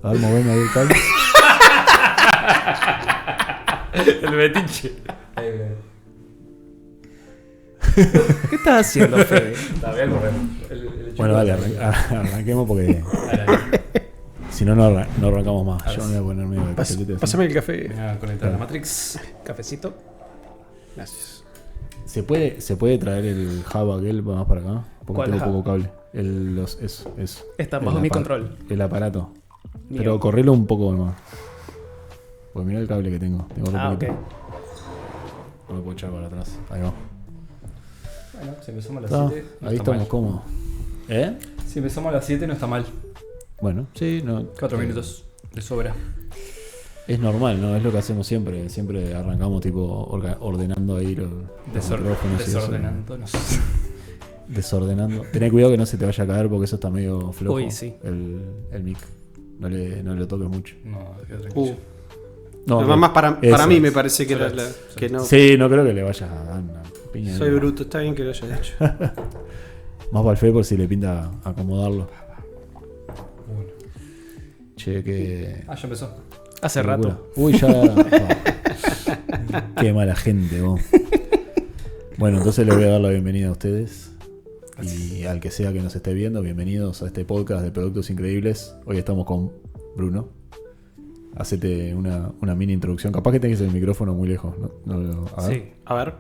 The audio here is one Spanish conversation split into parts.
A ver, moveme ahí el cable. El betinche. ¿Qué estás haciendo, Fede? Está bien, correcto. Bueno, dale, arranquemos porque si no, no arrancamos más. Yo me voy a poner medio de casetete. Pásame el café. Voy a conectar la Matrix. Cafecito. Gracias. ¿Se puede traer el hub aquel más para acá? Porque ¿Cuál tengo hub? poco cable. Eso. Está El bajo mi control. El aparato. Mío. Pero correlo un poco más. Porque mira el cable que tengo. Tengo re Ah, ok. poquito. No me puedo echar para atrás. Ahí va. Bueno, si empezamos a las Ah, 7. ahí estamos cómodos. ¿Eh? Si empezamos a las 7 no está mal. Bueno, sí, no. 4 minutos de sobra. Es normal, ¿no? Es lo que hacemos siempre. Siempre arrancamos tipo ordenando ahí los micrófonos y eso. Desordenándonos. Desordenando. Tené cuidado que no se te vaya a caer porque eso está medio flojo. Uy, sí. El mic. No le toques mucho. No, queda tranquilo. No, Pero más para eso mí es. me parece que, Soy que no. Sí, no creo que le vayas a dar una piña. Soy bruto, está bien que lo hayas hecho. Más para el Fe por si le pinta acomodarlo. Bueno. Che, que. Ah, ya empezó. Hace qué rato. locura. Uy, ya. Qué mala gente, vos. Bueno, entonces les voy a dar la bienvenida a ustedes. Y al que sea que nos esté viendo, bienvenidos a este podcast de Productos Increíbles. Hoy estamos con Bruno. Hacete una mini introducción. Capaz que tenés el micrófono muy lejos, ¿no? A ver. Sí, a ver.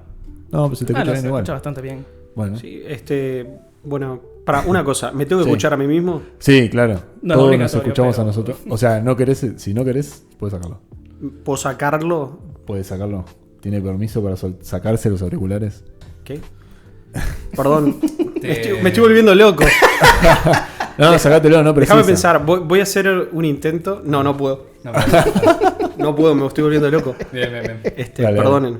No, pues se te escucha lo bien se igual. escucha bastante bien. Bueno. Sí, bueno, para una cosa, ¿me tengo que Sí. escuchar a mí mismo? Sí, claro. No, Todos nos obligatorio, escuchamos pero- a nosotros. O sea, no querés, si no querés, puedes sacarlo. ¿Puedo sacarlo? Puedes sacarlo. ¿Tiene permiso para sacarse los auriculares? ¿Qué? Perdón, me estoy volviendo loco. No, sacátelo, no precisa. Déjame pensar, voy a hacer un intento. No puedo. No, pero- No puedo, me estoy volviendo loco. bien. Dale, Perdonen.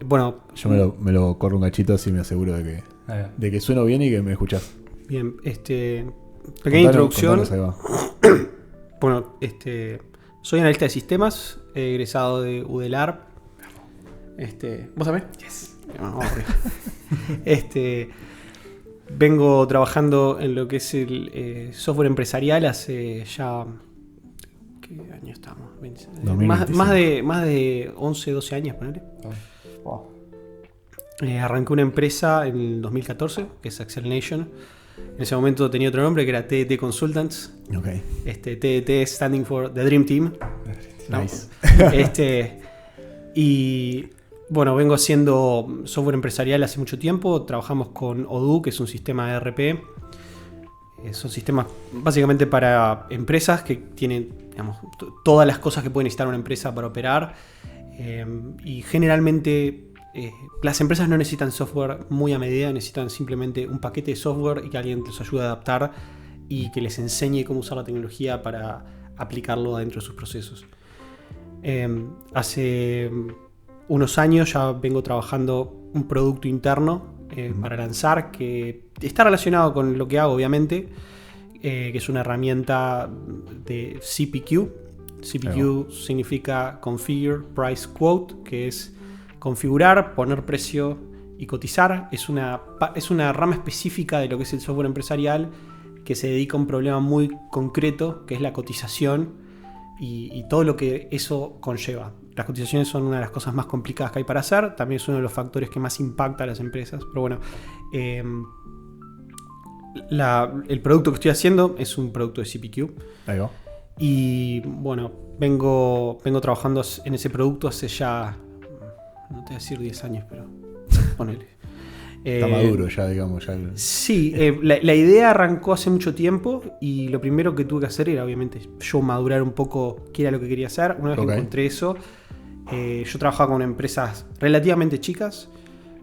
Bueno, Yo me lo corro un cachito así me aseguro Ahí va. de que sueno bien y que me escuchás. bien, pequeña introducción. Contanos, ahí va. Bueno, soy analista de sistemas, egresado de UDELAR. ¿Vos también? Yes. Vamos arriba. Vengo trabajando en lo que es el software empresarial hace ya... ¿Qué año estamos? 2025. Más de 11, 12 años, ponele. Arranqué una empresa en el 2014, que es Acceleration. En ese momento tenía otro nombre, que era TDT Consultants. Ok. TDT standing for The Dream Team. ¿no? Nice. Y bueno, vengo haciendo software empresarial hace mucho tiempo. Trabajamos con Odoo, que es un sistema ERP. Son sistemas básicamente para empresas que tienen, digamos, todas las cosas que puede necesitar una empresa para operar. Y generalmente las empresas no necesitan software muy a medida, necesitan simplemente un paquete de software y que alguien los ayude a adaptar y que les enseñe cómo usar la tecnología para aplicarlo dentro de sus procesos. Hace unos años ya vengo trabajando un producto interno para lanzar que está relacionado con lo que hago, obviamente, que es una herramienta de CPQ. CPQ significa Configure, Price, Quote, que es configurar, poner precio y cotizar. Es una rama específica de lo que es el software empresarial que se dedica a un problema muy concreto, que es la cotización y todo lo que eso conlleva. Las cotizaciones son una de las cosas más complicadas que hay para hacer, también es uno de los factores que más impacta a las empresas, pero bueno, el producto que estoy haciendo es un producto de CPQ. Ahí va. Y bueno, vengo trabajando en ese producto hace ya, no te voy a decir 10 años, pero ponele. Está maduro ya, digamos. Ya Sí, la idea arrancó hace mucho tiempo y lo primero que tuve que hacer era obviamente yo madurar un poco qué era lo que quería hacer. Una vez que encontré eso, yo trabajaba con empresas relativamente chicas,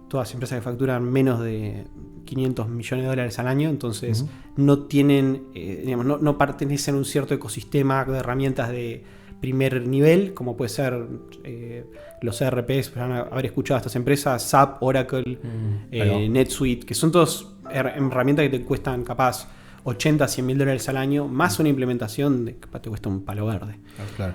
todas empresas que facturan menos de 500 millones de dólares al año, entonces no tienen, digamos, no pertenecen a un cierto ecosistema de herramientas de primer nivel, como puede ser los ERPs, van a haber escuchado a estas empresas, SAP, Oracle, NetSuite, que son todas herramientas que te cuestan capaz 80, 100 mil dólares al año, más una implementación que capaz te cuesta un palo verde. Claro.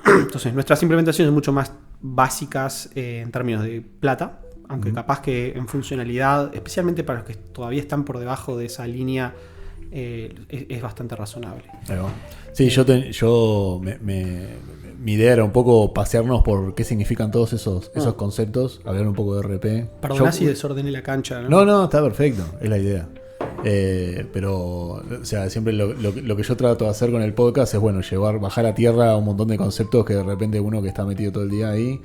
Entonces nuestras implementaciones son mucho más básicas en términos de plata, aunque capaz que en funcionalidad, especialmente para los que todavía están por debajo de esa línea es bastante razonable. Sí, mi idea era un poco pasearnos por qué significan todos esos conceptos, hablar un poco de RP. Perdona si desordené la cancha, ¿no? No, está perfecto, es la idea. Pero, o sea, siempre lo que yo trato de hacer con el podcast es, bueno, bajar a tierra un montón de conceptos que de repente uno que está metido todo el día ahí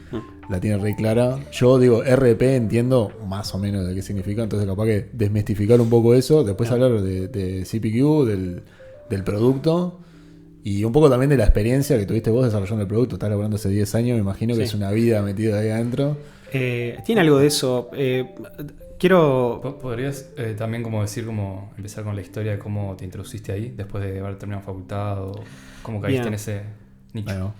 la tiene re clara. Yo digo, RP entiendo más o menos de qué significa, entonces capaz que desmistificar un poco eso, después hablar de CPQ, del producto. Y un poco también de la experiencia que tuviste vos desarrollando el producto. Estás laburando hace 10 años, me imagino que es una vida metida ahí adentro. Tiene algo de eso. ¿Podrías también como empezar con la historia de cómo te introduciste ahí después de haber terminado facultad o cómo caíste en ese nicho?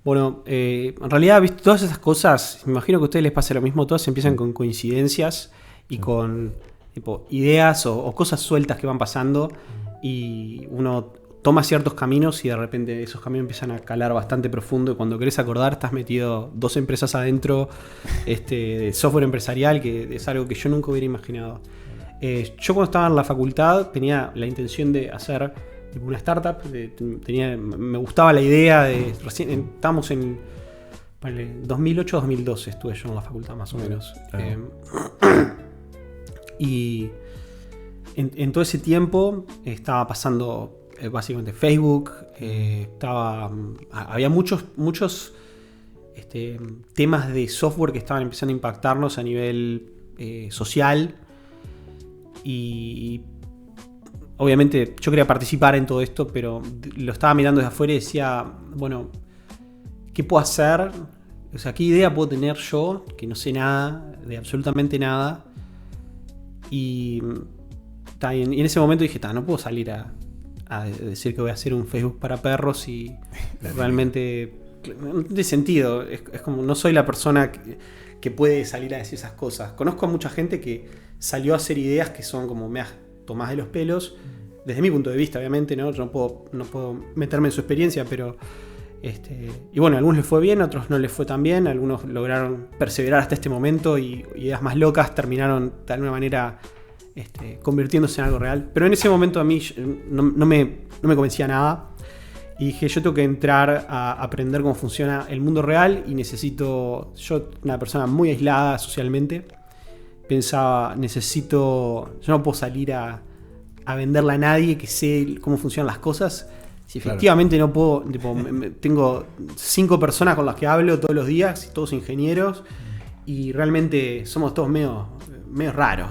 Bueno, en realidad, ¿viste? Todas esas cosas, me imagino que a ustedes les pasa lo mismo, todas empiezan con coincidencias y con ideas o cosas sueltas que van pasando y uno toma ciertos caminos y de repente esos caminos empiezan a calar bastante profundo y cuando querés acordar estás metido 2 empresas adentro de software empresarial, que es algo que yo nunca hubiera imaginado. Yo cuando estaba en la facultad tenía la intención de hacer una startup, me gustaba la idea de... Estábamos en 2008-2012 estuve yo en la facultad más o menos. Y en todo ese tiempo estaba pasando... básicamente Facebook, había muchos temas de software que estaban empezando a impactarnos a nivel social y obviamente yo quería participar en todo esto, pero lo estaba mirando desde afuera y decía, bueno, ¿qué puedo hacer? O sea, ¿qué idea puedo tener yo que no sé nada, de absolutamente nada? Y en ese momento dije, no puedo salir a decir que voy a hacer un Facebook para perros y realmente no tiene sentido. Es como, no soy la persona que puede salir a decir esas cosas. Conozco a mucha gente que salió a hacer ideas que son como me tomás de los pelos, desde mi punto de vista, obviamente, ¿no? Yo no puedo meterme en su experiencia, pero y bueno, a algunos les fue bien, a otros no les fue tan bien, algunos lograron perseverar hasta este momento y ideas más locas terminaron de alguna manera convirtiéndose en algo real. Pero en ese momento a mí no me convencía nada y dije, yo tengo que entrar a aprender cómo funciona el mundo real y yo, una persona muy aislada socialmente, pensaba, yo no puedo salir a venderle a nadie que sé cómo funcionan las cosas. Si efectivamente no puedo, tengo 5 personas con las que hablo todos los días, todos ingenieros, y realmente somos todos medio raros.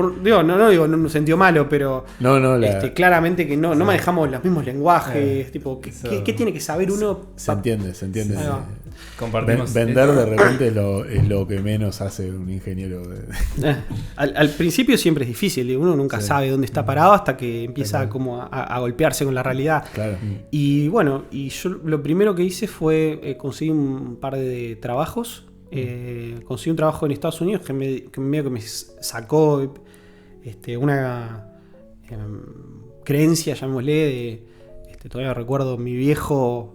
No digo en un sentido malo, pero claramente que no manejamos los mismos lenguajes. ¿Qué tiene que saber uno? Se entiende. Compartimos vender de repente es lo que menos hace un ingeniero. Al principio siempre es difícil, uno nunca sabe dónde está parado hasta que empieza como a golpearse con la realidad. Claro. Y bueno, yo lo primero que hice fue conseguir un par de trabajos. Conseguí un trabajo en Estados Unidos que me sacó una creencia, llamémosle, todavía recuerdo, mi viejo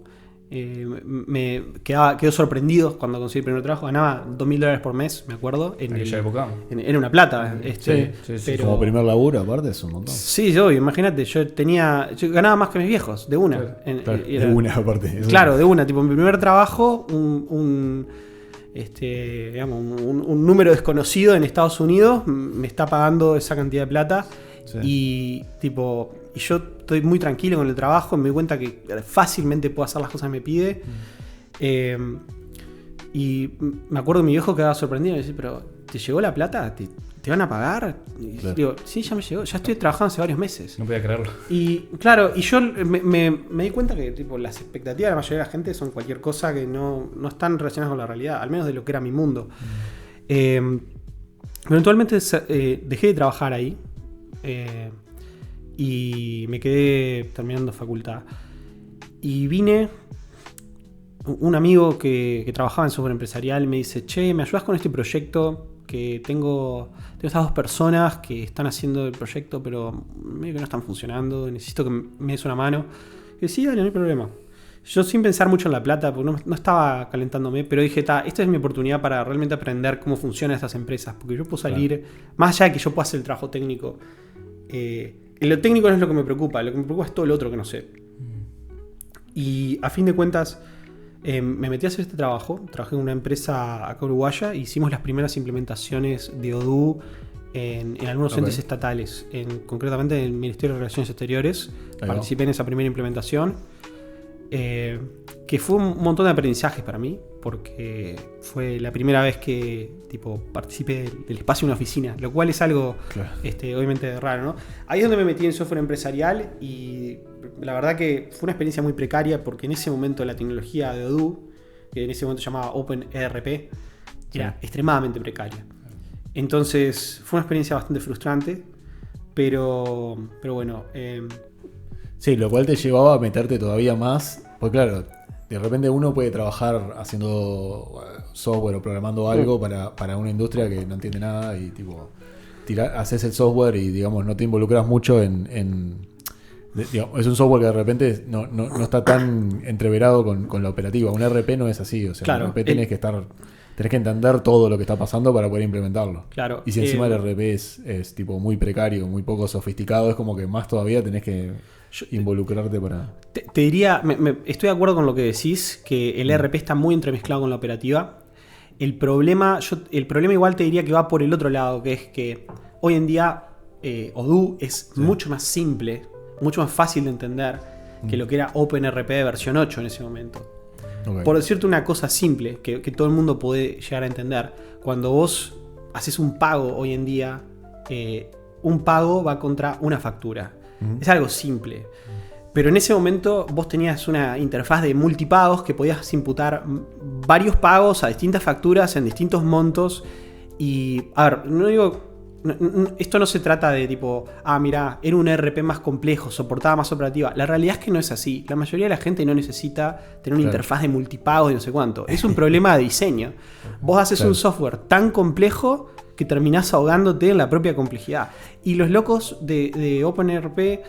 quedó sorprendido cuando conseguí el primer trabajo. Ganaba $2,000 por mes, me acuerdo. En aquella época. Era una plata. Sí. Pero, como primer laburo, aparte, es un montón. Sí, imagínate, yo ganaba más que mis viejos, de una. De una, aparte. Claro, de una. Tipo, mi primer trabajo, un número desconocido en Estados Unidos me está pagando esa cantidad de plata. Y yo estoy muy tranquilo con el trabajo, me doy cuenta que fácilmente puedo hacer las cosas que me pide. Y me acuerdo que mi viejo quedaba sorprendido y me dice, pero ¿te llegó la plata? ¿Te van a pagar? Y digo, sí, ya me llegó, ya estoy trabajando hace varios meses. No podía creerlo. Y claro, y yo me di cuenta que las expectativas de la mayoría de la gente son cualquier cosa que no están relacionadas con la realidad, al menos de lo que era mi mundo. Eventualmente dejé de trabajar ahí y me quedé terminando facultad. Y vine, un amigo que trabajaba en software empresarial me dice, che, ¿me ayudas con este proyecto? Que tengo estas 2 personas que están haciendo el proyecto, pero medio que no están funcionando, necesito que me des una mano. Y sí, dale, no hay problema. Yo sin pensar mucho en la plata, porque no estaba calentándome, pero dije, esta es mi oportunidad para realmente aprender cómo funcionan estas empresas, porque yo puedo salir, más allá de que yo pueda hacer el trabajo técnico, lo técnico no es lo que me preocupa, lo que me preocupa es todo lo otro que no sé. Y a fin de cuentas, me metí a hacer este trabajo. Trabajé en una empresa acá uruguaya. Hicimos las primeras implementaciones de Odoo en algunos entes estatales, concretamente en el Ministerio de Relaciones Exteriores. Participé en esa primera implementación, que fue un montón de aprendizajes para mí, porque fue la primera vez que participé del espacio de una oficina, lo cual es algo obviamente raro, ¿no? Ahí es donde me metí en software empresarial y la verdad que fue una experiencia muy precaria, porque en ese momento la tecnología de Odoo, que en ese momento se llamaba OpenERP, era extremadamente precaria. Entonces fue una experiencia bastante frustrante, pero bueno. Sí, lo cual te llevaba a meterte todavía más, porque claro, de repente uno puede trabajar haciendo software o programando algo para una industria que no entiende nada y haces el software y digamos no te involucras mucho digamos, es un software que de repente no está tan entreverado con la operativa. Un RP no es así, o sea, claro, un RP tenés que entender todo lo que está pasando para poder implementarlo. Claro. Y si encima el RP es tipo muy precario, muy poco sofisticado, es como que más todavía tenés que involucrarte para... Te diría, estoy de acuerdo con lo que decís, que el RP está muy entremezclado con la operativa. El problema igual te diría que va por el otro lado, que es que hoy en día Odoo es mucho más simple, mucho más fácil de entender que lo que era OpenRP de versión 8 en ese momento. Okay. Por decirte una cosa simple, que todo el mundo puede llegar a entender, cuando vos haces un pago hoy en día, un pago va contra una factura. Es algo simple. Pero en ese momento vos tenías una interfaz de multipagos que podías imputar varios pagos a distintas facturas en distintos montos. Y, a ver, no digo... esto no se trata de mirá, era un ERP más complejo, soportaba más operativa. La realidad es que no es así. La mayoría de la gente no necesita tener una interfaz de multipagos y no sé cuánto. Es un problema de diseño. Vos haces un software tan complejo que terminás ahogándote en la propia complejidad. Y los locos de OpenRP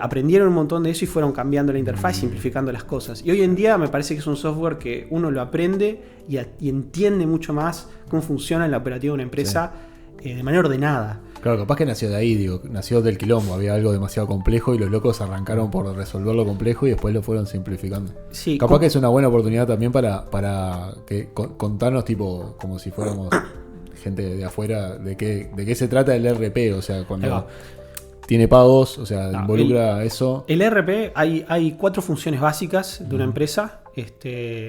aprendieron un montón de eso y fueron cambiando la interfaz y simplificando las cosas. Y hoy en día me parece que es un software que uno lo aprende y entiende mucho más cómo funciona en la operativa de una empresa de manera ordenada. Claro, capaz que nació de ahí, nació del quilombo, había algo demasiado complejo y los locos arrancaron por resolver lo complejo y después lo fueron simplificando. Sí, capaz que es una buena oportunidad también para contarnos como si fuéramos gente de afuera de qué se trata el RP, o sea, cuando tiene pagos, o sea, involucra eso. El RP, hay 4 funciones básicas de una empresa.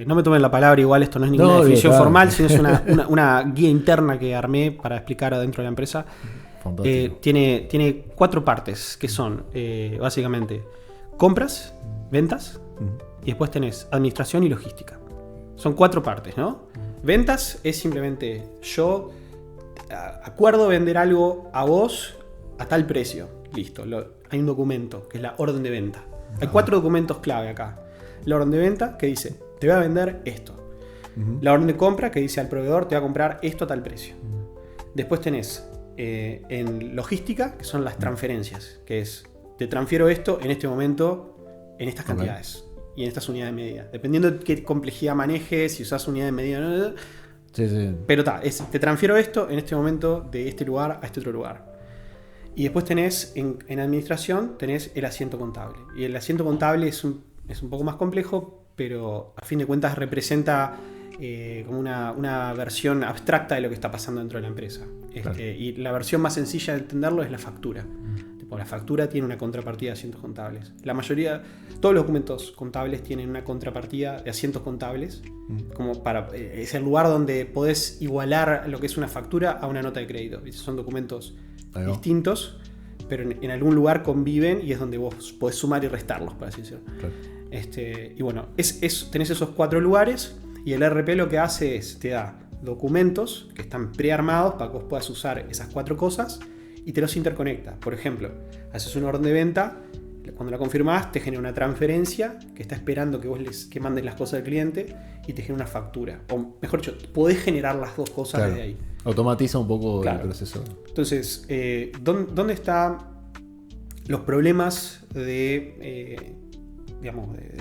No me tomen la palabra, igual esto no es ninguna definición formal, sino es una guía interna que armé para explicar adentro de la empresa. Tiene 4 partes, que son básicamente compras, ventas, y después tenés administración y logística. Son 4 partes, ¿no? Ventas es simplemente yo acuerdo vender algo a vos a tal precio. Listo, hay un documento que es la orden de venta. Hay 4 documentos clave acá. La orden de venta que dice, te voy a vender esto. La orden de compra que dice al proveedor, te va a comprar esto a tal precio. Después tenés en logística, que son las transferencias, que es, te transfiero esto en este momento, en estas cantidades y en estas unidades de medida. Dependiendo de qué complejidad manejes, si usas unidades de medida, pero te transfiero esto en este momento de este lugar a este otro lugar. Y después tenés, en administración, tenés el asiento contable. Y el asiento contable es un poco más complejo, pero a fin de cuentas representa como una versión abstracta de lo que está pasando dentro de la empresa. Claro. Y la versión más sencilla de entenderlo es la factura. La factura tiene una contrapartida de asientos contables. La mayoría, todos los documentos contables tienen una contrapartida de asientos contables, como es el lugar donde podés igualar lo que es una factura a una nota de crédito. Son documentos distintos, pero en algún lugar conviven y es donde vos podés sumar y restarlos, por así decirlo. Claro. Y bueno, tenés esos 4 lugares y el RP lo que hace es, te da documentos que están prearmados para que vos puedas usar esas 4 cosas y te los interconecta. Por ejemplo, haces una orden de venta, cuando la confirmás te genera una transferencia que está esperando que vos que mandes las cosas al cliente y te genera una factura. O mejor dicho, podés generar las 2 cosas desde ahí. Automatiza un poco el proceso. Entonces, ¿dónde están los problemas de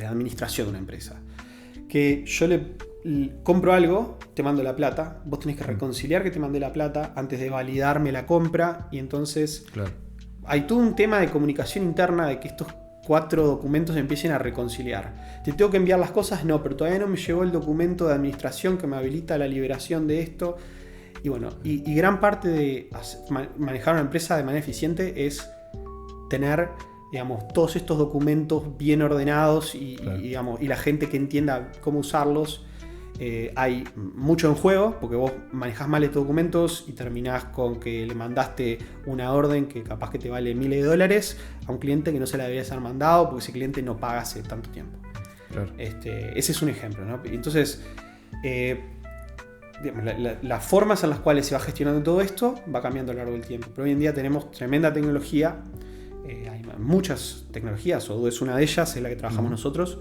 administración de una empresa? Que yo compro algo, te mando la plata, vos tenés que reconciliar que te mandé la plata antes de validarme la compra y entonces hay todo un tema de comunicación interna de que estos 4 documentos empiecen a reconciliar. ¿Te tengo que enviar las cosas? No, pero todavía no me llegó el documento de administración que me habilita la liberación de esto. Y bueno, y gran parte de manejar una empresa de manera eficiente es tener, digamos, todos estos documentos bien ordenados y la gente que entienda cómo usarlos. Hay mucho en juego porque vos manejás mal estos documentos y terminás con que le mandaste una orden que capaz que te vale miles de dólares a un cliente que no se la deberías haber mandado porque ese cliente no paga hace tanto tiempo. Claro. Ese es un ejemplo, ¿no? Entonces, digamos, las formas en las cuales se va gestionando todo esto va cambiando a lo largo del tiempo. Pero hoy en día tenemos tremenda tecnología. Hay muchas tecnologías, Odoo es una de ellas, es la que trabajamos nosotros,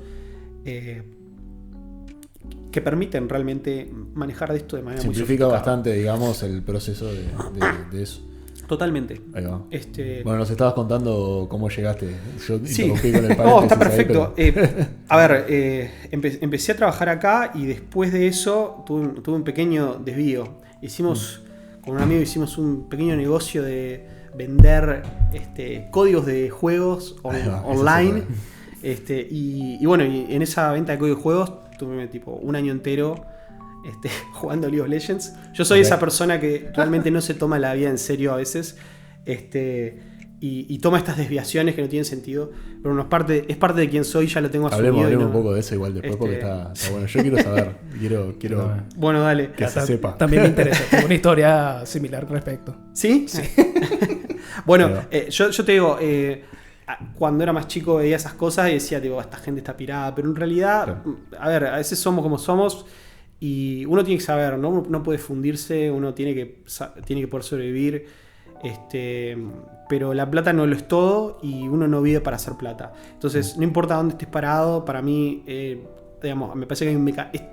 que permiten realmente manejar esto de manera muy simplifica bastante, digamos, el proceso de eso. Totalmente. Ahí va. Bueno, nos estabas contando cómo llegaste. Yo interrumpí con el paréntesis. No, está perfecto. Ahí, pero... a ver, empecé a trabajar acá y después de eso tuve un pequeño desvío. Con un amigo hicimos un pequeño negocio de vender códigos de juegos online. Y bueno, y en esa venta de códigos de juegos tuve tipo un año entero jugando League of Legends. Yo soy esa persona que realmente no se toma la vida en serio a veces y toma estas desviaciones que no tienen sentido, pero no es parte de quien soy, ya lo tengo asumido. Hablemos un poco de eso igual después porque está bueno. Yo quiero saber, quiero bueno, dale. Que se sepa. También me interesa, tengo una historia similar al respecto. ¿Sí? Sí. Bueno, yo te digo, cuando era más chico veía esas cosas y decía, digo, esta gente está pirada, pero en realidad, a ver, a veces somos como somos y uno tiene que saber, ¿no? No puede fundirse, uno tiene que poder sobrevivir, pero la plata no lo es todo y uno no vive para hacer plata. Entonces, no importa dónde estés parado, para mí, digamos, me parece que hay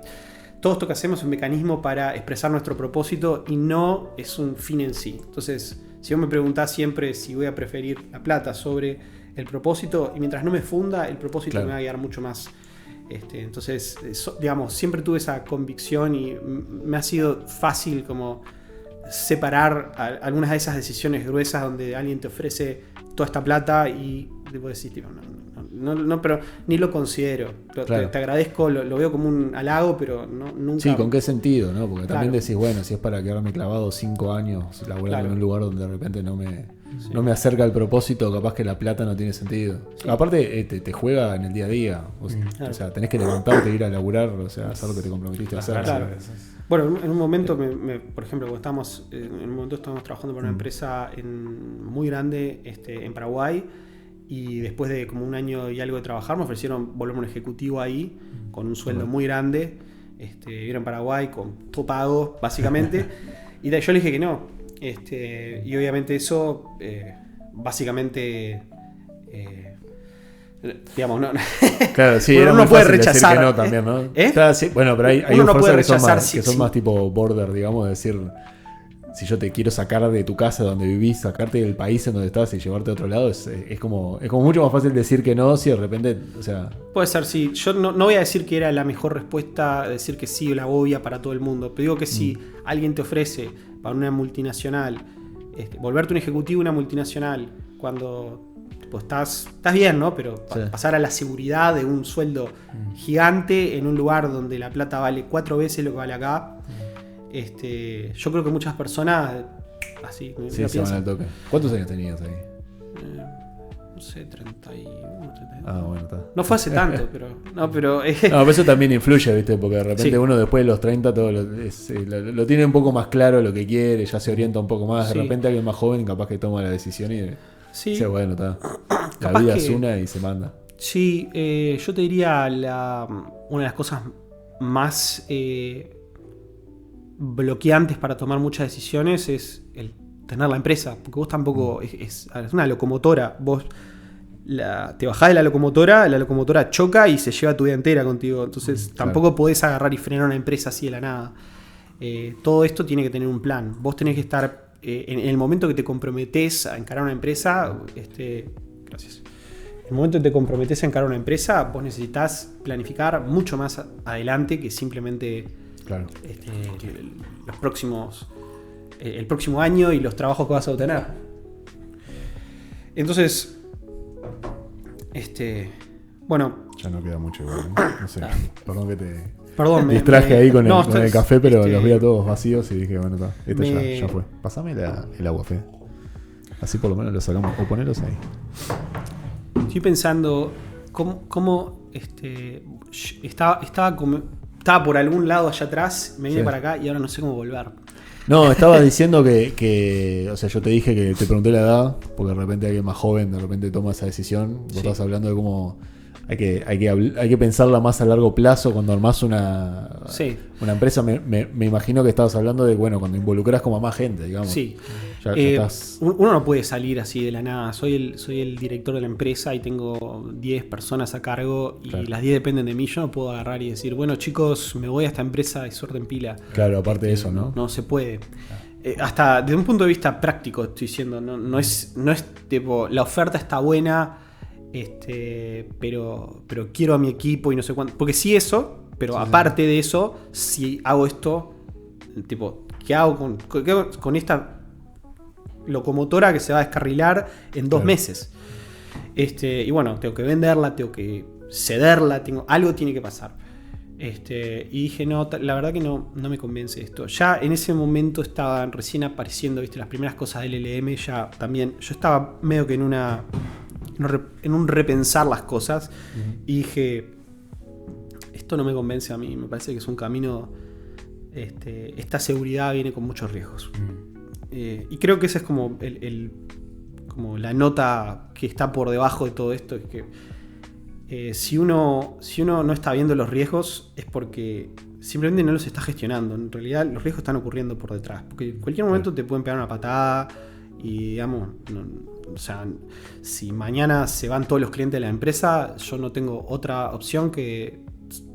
todo esto que hacemos es un mecanismo para expresar nuestro propósito y no es un fin en sí. Entonces, si vos me preguntás siempre si voy a preferir la plata sobre el propósito, y mientras no me funda, el propósito me va a guiar mucho más. Entonces, digamos, siempre tuve esa convicción y me ha sido fácil como separar algunas de esas decisiones gruesas donde alguien te ofrece toda esta plata y debo decir, tipo, no, pero ni lo considero. Te agradezco, lo veo como un halago, pero nunca. Sí, ¿con qué sentido? ¿No? Porque también decís, bueno, si es para quedarme clavado 5 años laburando en un lugar donde de repente no me acerca al propósito, capaz que la plata no tiene sentido. Sí. Aparte, te juega en el día a día. O sea, tenés que levantarte, ir a laburar, o sea, hacer lo que te comprometiste a hacer. Claro. Bueno, en un momento, por ejemplo, cuando estábamos trabajando para una empresa muy grande en Paraguay, y después de como un año y algo de trabajar me ofrecieron volverme un ejecutivo ahí con un sueldo muy grande, vivir en Paraguay con todo pago básicamente. Y yo le dije que no, y obviamente eso básicamente digamos, no. Claro, sí, uno era no muy puede fácil rechazar. Decir que no también, ¿no? Claro, sí, bueno, pero hay uno no puede ofertas rechazar que son más tipo border, digamos, de decir, si yo te quiero sacar de tu casa donde vivís, sacarte del país en donde estás y llevarte a otro lado, es como mucho más fácil decir que no si de repente, o sea... Puede ser, sí. Yo no voy a decir que era la mejor respuesta, decir que sí o la obvia para todo el mundo, pero digo que si alguien te ofrece para una multinacional, volverte un ejecutivo de una multinacional, cuando pues, estás bien, ¿no? Pero pasar a la seguridad de un sueldo gigante en un lugar donde la plata vale 4 veces lo que vale acá... yo creo que muchas personas así se van al toque. ¿Cuántos años tenías ahí? No sé, 31, 32. Ah, bueno, está. No fue hace tanto, pero no, pero eso también influye, ¿viste? Porque de repente uno después de los 30 todo lo tiene un poco más claro lo que quiere, ya se orienta un poco más. De repente alguien más joven capaz que toma la decisión y dice, bueno, está. La vida es una y se manda. Sí, yo te diría una de las cosas más bloqueantes para tomar muchas decisiones es el tener la empresa, porque vos tampoco es una locomotora, vos te bajás de la locomotora choca y se lleva tu vida entera contigo, entonces tampoco podés agarrar y frenar una empresa así de la nada. Todo esto tiene que tener un plan, vos tenés que estar en el momento que te comprometés a encarar una empresa, gracias. En el momento que te comprometés a encarar una empresa, vos necesitas planificar mucho más adelante que simplemente el próximo año y los trabajos que vas a obtener. Entonces, bueno. Ya no queda mucho igual, no sé. Perdón que te distraje ahí con el café, pero los vi a todos vacíos y dije, bueno, esto ya fue. Pasame el agua, Fede. Así por lo menos lo sacamos. O ponelos ahí. Estoy pensando cómo estaba por algún lado allá atrás, me vine para acá y ahora no sé cómo volver. No, estabas diciendo que, o sea, yo te dije que te pregunté la edad, porque de repente alguien más joven de repente toma esa decisión. Vos estás hablando de cómo hay que pensarla más a largo plazo cuando armás una empresa. Me imagino que estabas hablando de, bueno, cuando involucras como a más gente, digamos. Sí. Ya estás... Uno no puede salir así de la nada. Soy el director de la empresa y tengo 10 personas a cargo y las 10 dependen de mí. Yo no puedo agarrar y decir, bueno, chicos, me voy a esta empresa y suerte en pila. Claro, aparte de eso, ¿no? No se puede. Hasta desde un punto de vista práctico estoy diciendo, no es tipo, la oferta está buena, pero quiero a mi equipo y no sé cuánto. Porque sí eso, pero aparte de eso, si hago esto, tipo, ¿qué hago con esta locomotora que se va a descarrilar en 2 meses? Y bueno, tengo que venderla, tengo que cederla, algo tiene que pasar. Y dije, no, la verdad que no me convence esto. Ya en ese momento estaban recién apareciendo, las primeras cosas del LLM. Ya también, yo estaba medio que en un repensar las cosas. Y dije, esto no me convence a mí. Me parece que es un camino. Esta seguridad viene con muchos riesgos. Y creo que esa es como como la nota que está por debajo de todo esto. Es que si uno no está viendo los riesgos es porque simplemente no los está gestionando. En realidad los riesgos están ocurriendo por detrás. Porque en cualquier momento te pueden pegar una patada y, digamos, o sea, si mañana se van todos los clientes de la empresa, yo no tengo otra opción que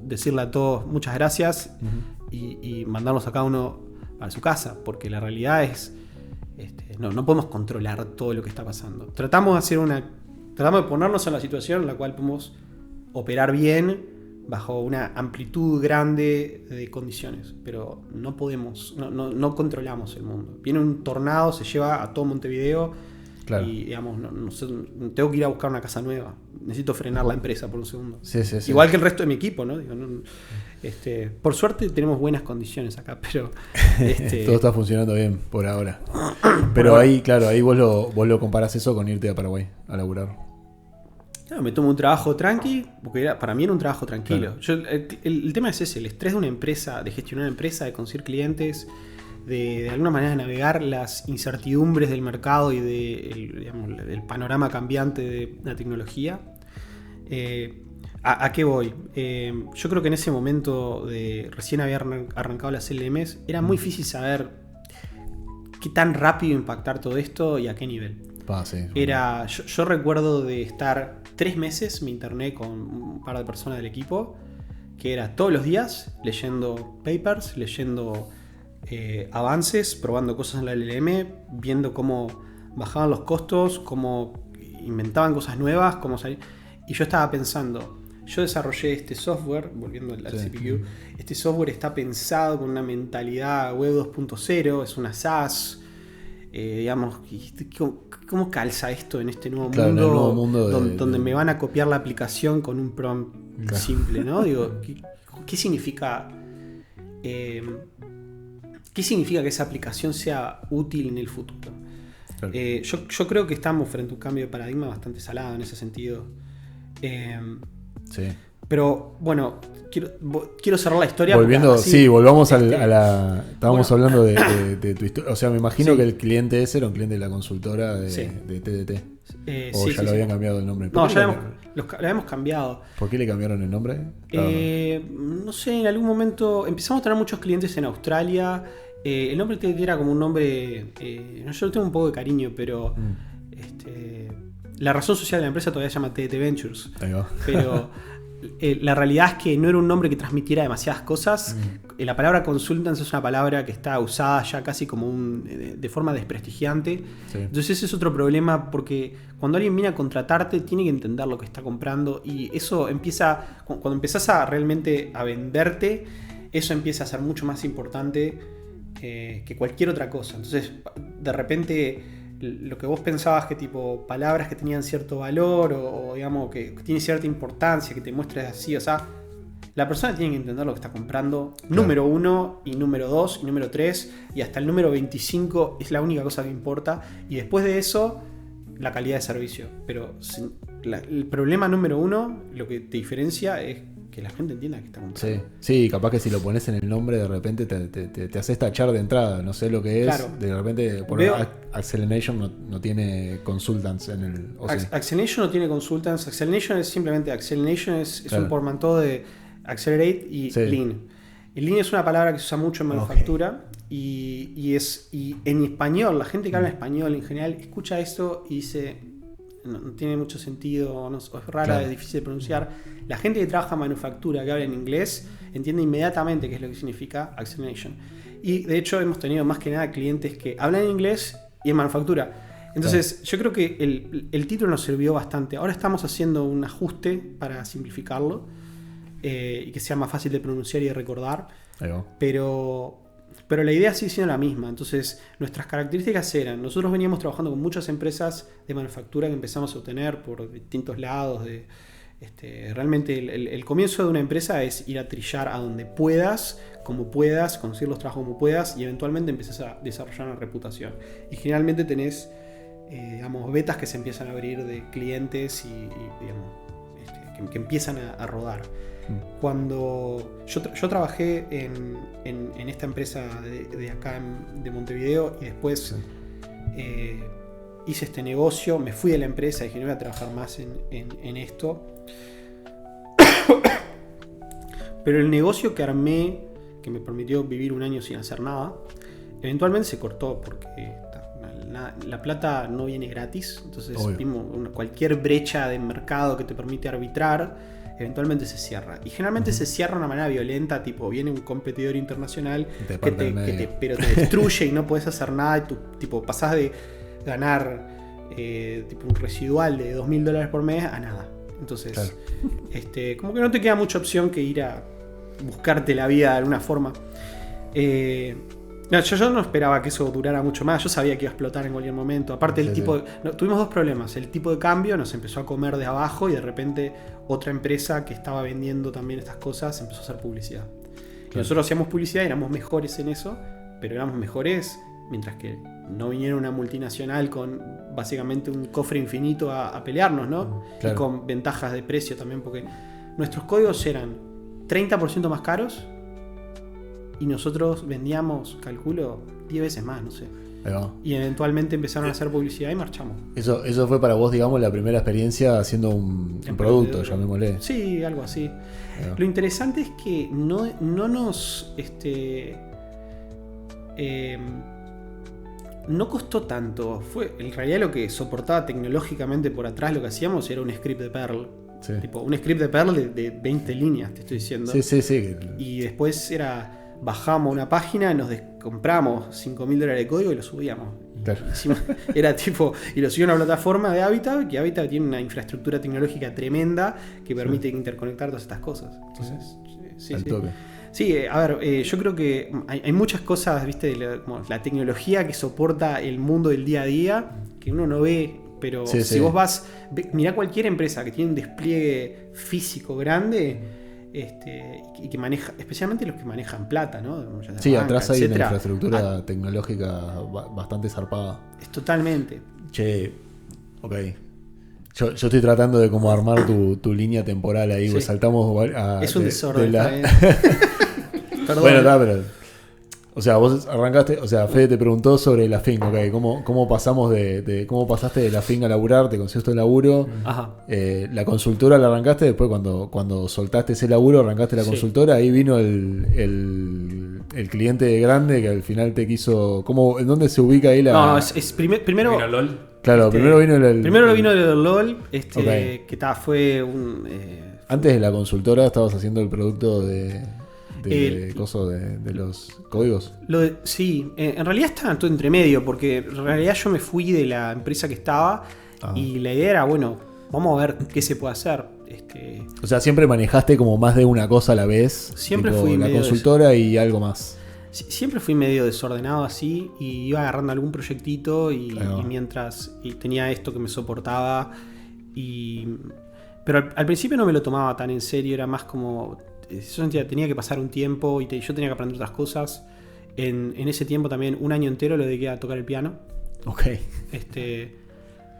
decirle a todos muchas gracias y mandarlos a cada uno para su casa. Porque la realidad es, no podemos controlar todo lo que está pasando. Tratamos de ponernos en la situación en la cual podemos operar bien bajo una amplitud grande de condiciones, pero no podemos, no controlamos el mundo. Viene un tornado, se lleva a todo Montevideo, y digamos, tengo que ir a buscar una casa nueva. Necesito frenar la empresa por un segundo. Sí. Igual que el resto de mi equipo, ¿no? Por suerte tenemos buenas condiciones acá, pero todo está funcionando bien por ahora. Pero ahí, claro, ahí vos lo comparás eso con irte a Paraguay a laburar. Claro, me tomo un trabajo tranqui, porque para mí era un trabajo tranquilo. Claro. El tema es ese, el estrés de una empresa, de gestionar una empresa, de conseguir clientes, de alguna manera navegar las incertidumbres del mercado y del panorama cambiante de la tecnología. ¿A qué voy? Yo creo que en ese momento recién había arrancado las LMs, era muy difícil saber qué tan rápido impactar todo esto y a qué nivel. Yo recuerdo de estar 3 meses, me interné con un par de personas del equipo, que era todos los días leyendo papers, leyendo avances, probando cosas en la LLM, viendo cómo bajaban los costos, cómo inventaban cosas nuevas, y yo estaba pensando, yo desarrollé este software, volviendo al CPQ, este software está pensado con una mentalidad web 2.0, es una SaaS, digamos, ¿cómo calza esto en este nuevo mundo, donde me van a copiar la aplicación con un prompt simple, ¿no? Digo, ¿qué significa? ¿Qué significa que esa aplicación sea útil en el futuro? Claro. Yo creo que estamos frente a un cambio de paradigma bastante salado en ese sentido. Pero bueno, quiero cerrar la historia. Volvamos a la... Estábamos hablando de tu historia. O sea, me imagino que el cliente ese era un cliente de la consultora de TDT. ¿O ya lo habían cambiado el nombre? No, ya lo habíamos cambiado. ¿Por qué le cambiaron el nombre? No sé, en algún momento empezamos a tener muchos clientes en Australia. El nombre TDT era como un nombre... yo lo tengo un poco de cariño, pero... la razón social de la empresa todavía se llama TDT Ventures. Ahí va. Pero... la realidad es que no era un nombre que transmitiera demasiadas cosas. La palabra consultants es una palabra que está usada ya casi como de forma desprestigiante. Entonces ese es otro problema, porque cuando alguien viene a contratarte tiene que entender lo que está comprando, y eso empieza, cuando empezás realmente a venderte, eso empieza a ser mucho más importante que cualquier otra cosa. Entonces de repente lo que vos pensabas que tipo palabras que tenían cierto valor o digamos que tiene cierta importancia, que te muestres así, o sea, la persona tiene que entender lo que está comprando. Claro. Número 1 y número 2 y número 3 y hasta el número 25 es la única cosa que importa. Y después de eso, la calidad de servicio. Pero el problema número 1, lo que te diferencia es que la gente entienda que está comprando. Sí, capaz que si lo pones en el nombre de repente te haces tachar de entrada. No sé lo que es. Claro. De repente Acceleration no tiene consultants en el... Acceleration no tiene consultants. Acceleration es simplemente Acceleration es un portmanteau de Accelerate y Lean. Y Lean es una palabra que se usa mucho en manufactura y en español, la gente que habla español en general escucha esto y dice no tiene mucho sentido, es rara, es difícil de pronunciar. La gente que trabaja en manufactura que habla en inglés entiende inmediatamente qué es lo que significa Acceleration. Y de hecho hemos tenido más que nada clientes que hablan en inglés y en manufactura. Entonces yo creo que el título nos sirvió bastante. Ahora estamos haciendo un ajuste para simplificarlo. Y que sea más fácil de pronunciar y de recordar. Pero la idea sigue siendo la misma. Entonces, nuestras características eran: nosotros veníamos trabajando con muchas empresas de manufactura que empezamos a obtener por distintos lados. Realmente, el comienzo de una empresa es ir a trillar a donde puedas, como puedas, conseguir los trabajos como puedas, y eventualmente empiezas a desarrollar una reputación. Y generalmente tenés, betas que se empiezan a abrir de clientes y digamos, que empiezan a rodar. Cuando yo trabajé en esta empresa de acá de Montevideo y después hice este negocio, me fui de la empresa y dije no voy a trabajar más en esto. Pero el negocio que armé, que me permitió vivir un año sin hacer nada, eventualmente se cortó porque la plata no viene gratis. Entonces cualquier brecha de mercado que te permite arbitrar eventualmente se cierra. Y generalmente se cierra de una manera violenta, tipo pero te destruye y no puedes hacer nada. Y tú pasás de ganar un residual de $2,000 por mes a nada. Entonces, como que no te queda mucha opción que ir a buscarte la vida de alguna forma. Yo no esperaba que eso durara mucho más. Yo sabía que iba a explotar en cualquier momento. Aparte, tuvimos dos problemas. El tipo de cambio nos empezó a comer de abajo y de repente otra empresa que estaba vendiendo también estas cosas empezó a hacer publicidad. Y nosotros hacíamos publicidad y éramos mejores en eso, pero éramos mejores mientras que no viniera una multinacional con básicamente un cofre infinito a pelearnos, ¿no? Y con ventajas de precio también, porque nuestros códigos eran 30% más caros y nosotros vendíamos, calculo, 10 veces más, no sé. Y eventualmente empezaron a hacer publicidad y marchamos. Eso fue para vos, digamos, la primera experiencia haciendo un producto, llamémosle. Sí, algo así. Lo interesante es que no nos no costó tanto. En realidad lo que soportaba tecnológicamente por atrás lo que hacíamos era un script de Perl. Un script de Perl de 20 líneas, te estoy diciendo. Sí. Y después bajamos una página, nos compramos $5,000 de código y lo subíamos. Era y lo subí a una plataforma de Habitat, que Habitat tiene una infraestructura tecnológica tremenda que permite interconectar todas estas cosas. Entonces, yo creo que hay muchas cosas, ¿viste? Como la tecnología que soporta el mundo del día a día, que uno no ve, pero si vos vas, mirá cualquier empresa que tiene un despliegue físico grande, y que maneja, especialmente los que manejan plata, ¿no? Banca, atrás hay una infraestructura tecnológica bastante zarpada. Es totalmente. Yo estoy tratando de como armar tu línea temporal ahí, pues saltamos es un desorden. Perdón. Bueno, pero o sea, vos arrancaste, Fede te preguntó sobre la finca, ¿cómo pasamos cómo pasaste de la finca a laburar, te conseguiste el laburo? Ajá. La consultora la arrancaste, después cuando soltaste ese laburo, arrancaste la consultora, ahí vino el cliente grande que al final te quiso, ¿en dónde se ubica ahí la...? No, primero... ¿Vino LOL? Claro, primero vino el... Primero vino el LOL, que fue un... Antes de la consultora estabas haciendo el producto de los códigos. En realidad estaba todo entre medio, porque en realidad yo me fui de la empresa que estaba y la idea era, vamos a ver qué se puede hacer. O sea, siempre manejaste como más de una cosa a la vez. Siempre fui la consultora y algo más. Siempre fui medio desordenado así y iba agarrando algún proyectito y mientras tenía esto que me soportaba. Pero al principio no me lo tomaba tan en serio, era más como... Yo sentía, tenía que pasar un tiempo y yo tenía que aprender otras cosas. En ese tiempo también, un año entero lo dediqué a tocar el piano. Ok.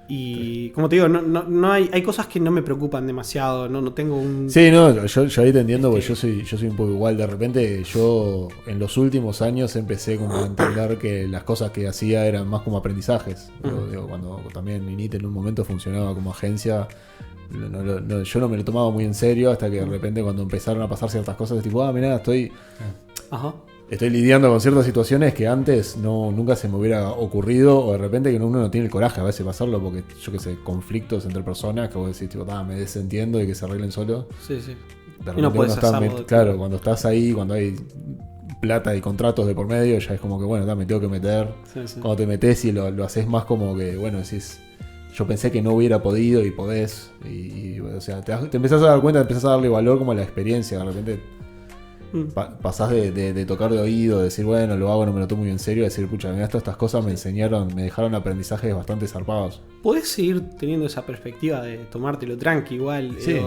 Y como te digo, no hay cosas que no me preocupan demasiado, no tengo un... Sí, no, yo ahí te entiendo porque yo soy un poco igual. De repente yo en los últimos años empecé como a entender que las cosas que hacía eran más como aprendizajes. Digo, cuando también Init en un momento funcionaba como agencia, yo no me lo tomaba muy en serio hasta que de repente cuando empezaron a pasar ciertas cosas, tipo, mirá, estoy lidiando con ciertas situaciones que antes nunca se me hubiera ocurrido, o de repente que uno no tiene el coraje a veces de pasarlo porque, yo qué sé, conflictos entre personas que vos decís, tipo, me desentiendo y que se arreglen solo. Sí, sí. Y no puedes hacerlo. Claro, cuando estás ahí, cuando hay plata y contratos de por medio, ya es como que, bueno, me tengo que meter. Sí. Cuando te metes y lo haces más como que, bueno, decís, yo pensé que no hubiera podido y podés. O sea, te empezás a dar cuenta, empezás a darle valor como a la experiencia, de repente... Pasás de tocar de oído, de decir, bueno, lo hago, no me lo tomo muy en serio, de decir, pucha, mirá, estas cosas me enseñaron, me dejaron aprendizajes bastante zarpados. Podés seguir teniendo esa perspectiva de tomártelo tranqui igual. Sí,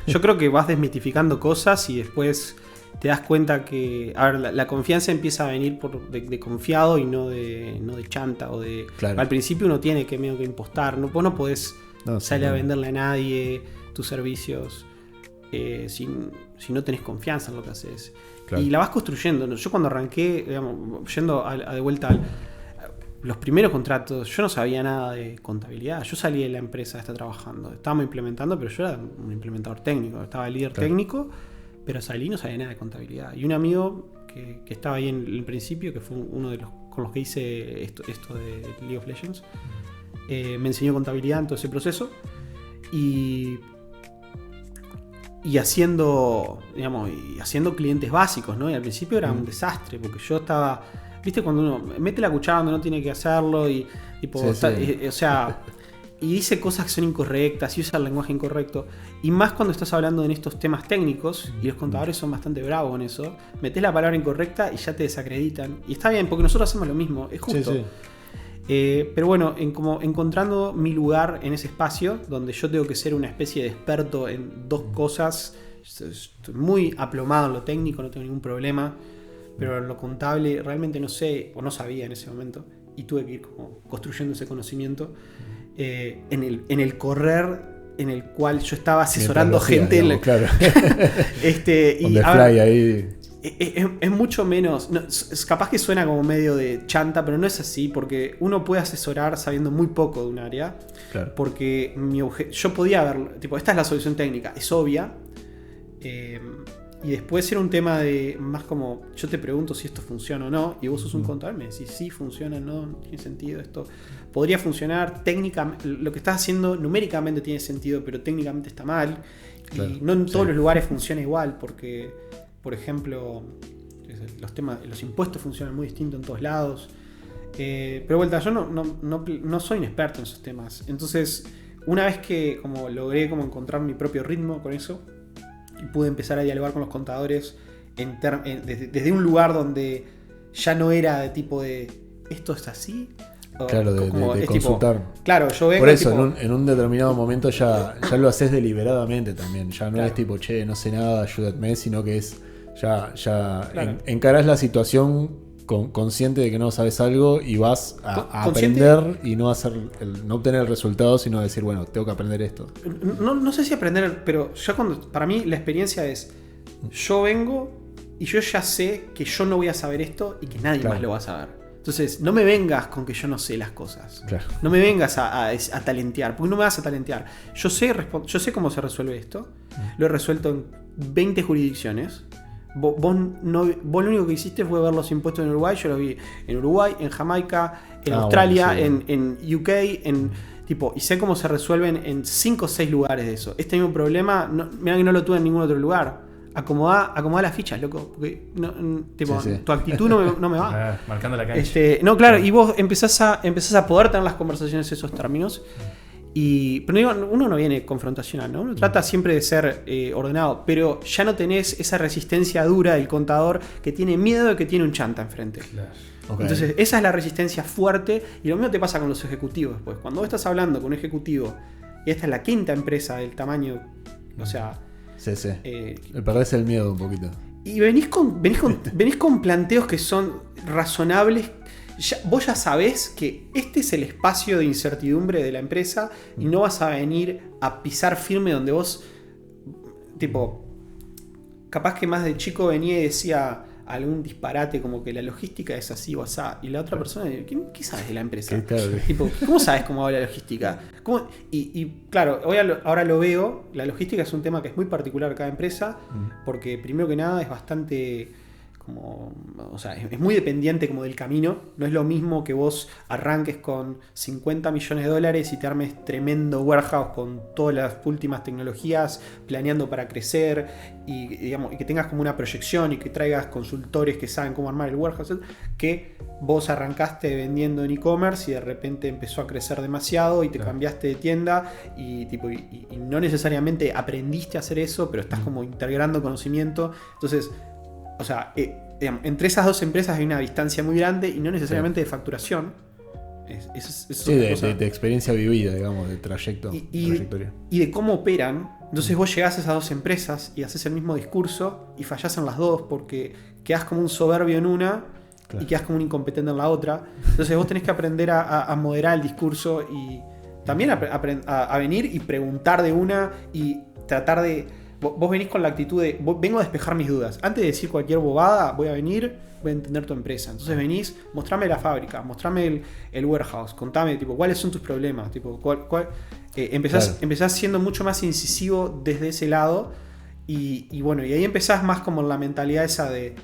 yo creo que vas desmitificando cosas y después te das cuenta que, a ver, la confianza empieza a venir de confiado y no de chanta o de... Claro. Al principio uno tiene que medio que impostar, vos no podés salir a venderle a nadie tus servicios si no tenés confianza en lo que haces. Claro. Y la vas construyendo. Yo cuando arranqué, digamos, yendo de vuelta los primeros contratos, yo no sabía nada de contabilidad. Yo salí de la empresa, estaba trabajando. Estábamos implementando, pero yo era un implementador técnico. Estaba el líder técnico, pero salí y no sabía nada de contabilidad. Y un amigo que estaba ahí en el principio, que fue uno de los con los que hice esto de League of Legends, me enseñó contabilidad en todo ese proceso. Y haciendo clientes básicos, ¿no? Y al principio era un desastre, porque yo estaba... ¿Viste cuando uno mete la cuchara donde no tiene que hacerlo? Y tipo, o sea, y dice cosas que son incorrectas y usa el lenguaje incorrecto. Y más cuando estás hablando en estos temas técnicos, y los contadores son bastante bravos en eso, metés la palabra incorrecta y ya te desacreditan. Y está bien, porque nosotros hacemos lo mismo, es justo. Sí. Pero bueno, como encontrando mi lugar en ese espacio, donde yo tengo que ser una especie de experto en dos cosas. Estoy muy aplomado en lo técnico, no tengo ningún problema, pero en lo contable realmente no sé, o no sabía en ese momento, y tuve que ir como construyendo ese conocimiento en el correr en el cual yo estaba asesorando gente. Digamos, claro. Y ahí... Es mucho menos, es capaz que suena como medio de chanta, pero no es así, porque uno puede asesorar sabiendo muy poco de un área. Claro. Porque yo podía ver, tipo, esta es la solución técnica, es obvia, y después era un tema de más como, yo te pregunto si esto funciona o no, y vos sos un contador, me decís sí, funciona, no tiene sentido, esto podría funcionar técnicamente, lo que estás haciendo numéricamente tiene sentido, pero técnicamente está mal. Claro. Y no en todos los lugares funciona igual, porque por ejemplo, los impuestos funcionan muy distinto en todos lados. Pero vuelta, yo no soy un experto en esos temas. Entonces, una vez que como logré como encontrar mi propio ritmo con eso, y pude empezar a dialogar con los contadores desde un lugar donde ya no era de tipo de ¿esto es así? Claro, de consultar. Tipo, claro, yo vengo. Por eso, tipo, en un determinado momento ya lo haces deliberadamente también. Ya no es tipo, che, no sé nada, ayúdame, sino que es ya claro. Encarás la situación consciente de que no sabes algo y vas a aprender y no obtener el resultado, sino decir, bueno, tengo que aprender esto. No sé si aprender, pero ya para mí la experiencia es, yo vengo y yo ya sé que yo no voy a saber esto y que nadie más lo va a saber. Entonces, no me vengas con que yo no sé las cosas. Claro. No me vengas a talentear, porque no me vas a talentear. Yo sé cómo se resuelve esto. Lo he resuelto en 20 jurisdicciones. Vos lo único que hiciste fue ver los impuestos en Uruguay. Yo los vi en Uruguay, en Jamaica, en Australia, bueno, sí. en UK, y sé cómo se resuelven en 5 o 6 lugares de eso. Este mismo problema, mirá que no lo tuve en ningún otro lugar. Acomodá las fichas, loco. Porque tu actitud no me va. Marcando la cancha. No, claro, y vos empezás a poder tener las conversaciones en esos términos. Pero digo, uno no viene confrontacional, ¿no? Uno trata siempre de ser ordenado, pero ya no tenés esa resistencia dura del contador que tiene miedo de que tiene un chanta enfrente. Claro. Ok. Entonces, esa es la resistencia fuerte. Y lo mismo te pasa con los ejecutivos después. Cuando vos estás hablando con un ejecutivo, y esta es la quinta empresa del tamaño, o sea... Sí. Me perdés el miedo un poquito. Y venís con planteos que son razonables. Vos ya sabés que este es el espacio de incertidumbre de la empresa y no vas a venir a pisar firme donde vos, tipo, capaz que más de chico venía y decía algún disparate como que la logística es así o asá. Y la otra persona, ¿qué sabes de la empresa? Tipo, ¿cómo sabes cómo va la logística? Y claro, ahora lo veo, la logística es un tema que es muy particular a cada empresa, porque primero que nada es bastante... o sea, es muy dependiente como del camino. No es lo mismo que vos arranques con $50 millones y te armes tremendo warehouse con todas las últimas tecnologías, planeando para crecer y que tengas como una proyección y que traigas consultores que saben cómo armar el warehouse, que vos arrancaste vendiendo en e-commerce y de repente empezó a crecer demasiado y te cambiaste de tienda y no necesariamente aprendiste a hacer eso, pero estás como integrando conocimiento. Entonces, o sea, entre esas dos empresas hay una distancia muy grande y no necesariamente de facturación. Sí, de experiencia vivida, digamos, de trayectoria. Y de cómo operan. Entonces vos llegás a esas dos empresas y haces el mismo discurso y fallás en las dos porque quedás como un soberbio en una y quedás como un incompetente en la otra. Entonces vos tenés que aprender a moderar el discurso y también a venir y preguntar de una y tratar de... Vos venís con la actitud de, vengo a despejar mis dudas. Antes de decir cualquier bobada, voy a venir, voy a entender tu empresa. Entonces venís, mostrame la fábrica, mostrame el warehouse, contame, tipo, cuáles son tus problemas. Tipo, empezás siendo mucho más incisivo desde ese lado. Y bueno, y ahí empezás más como en la mentalidad esa de,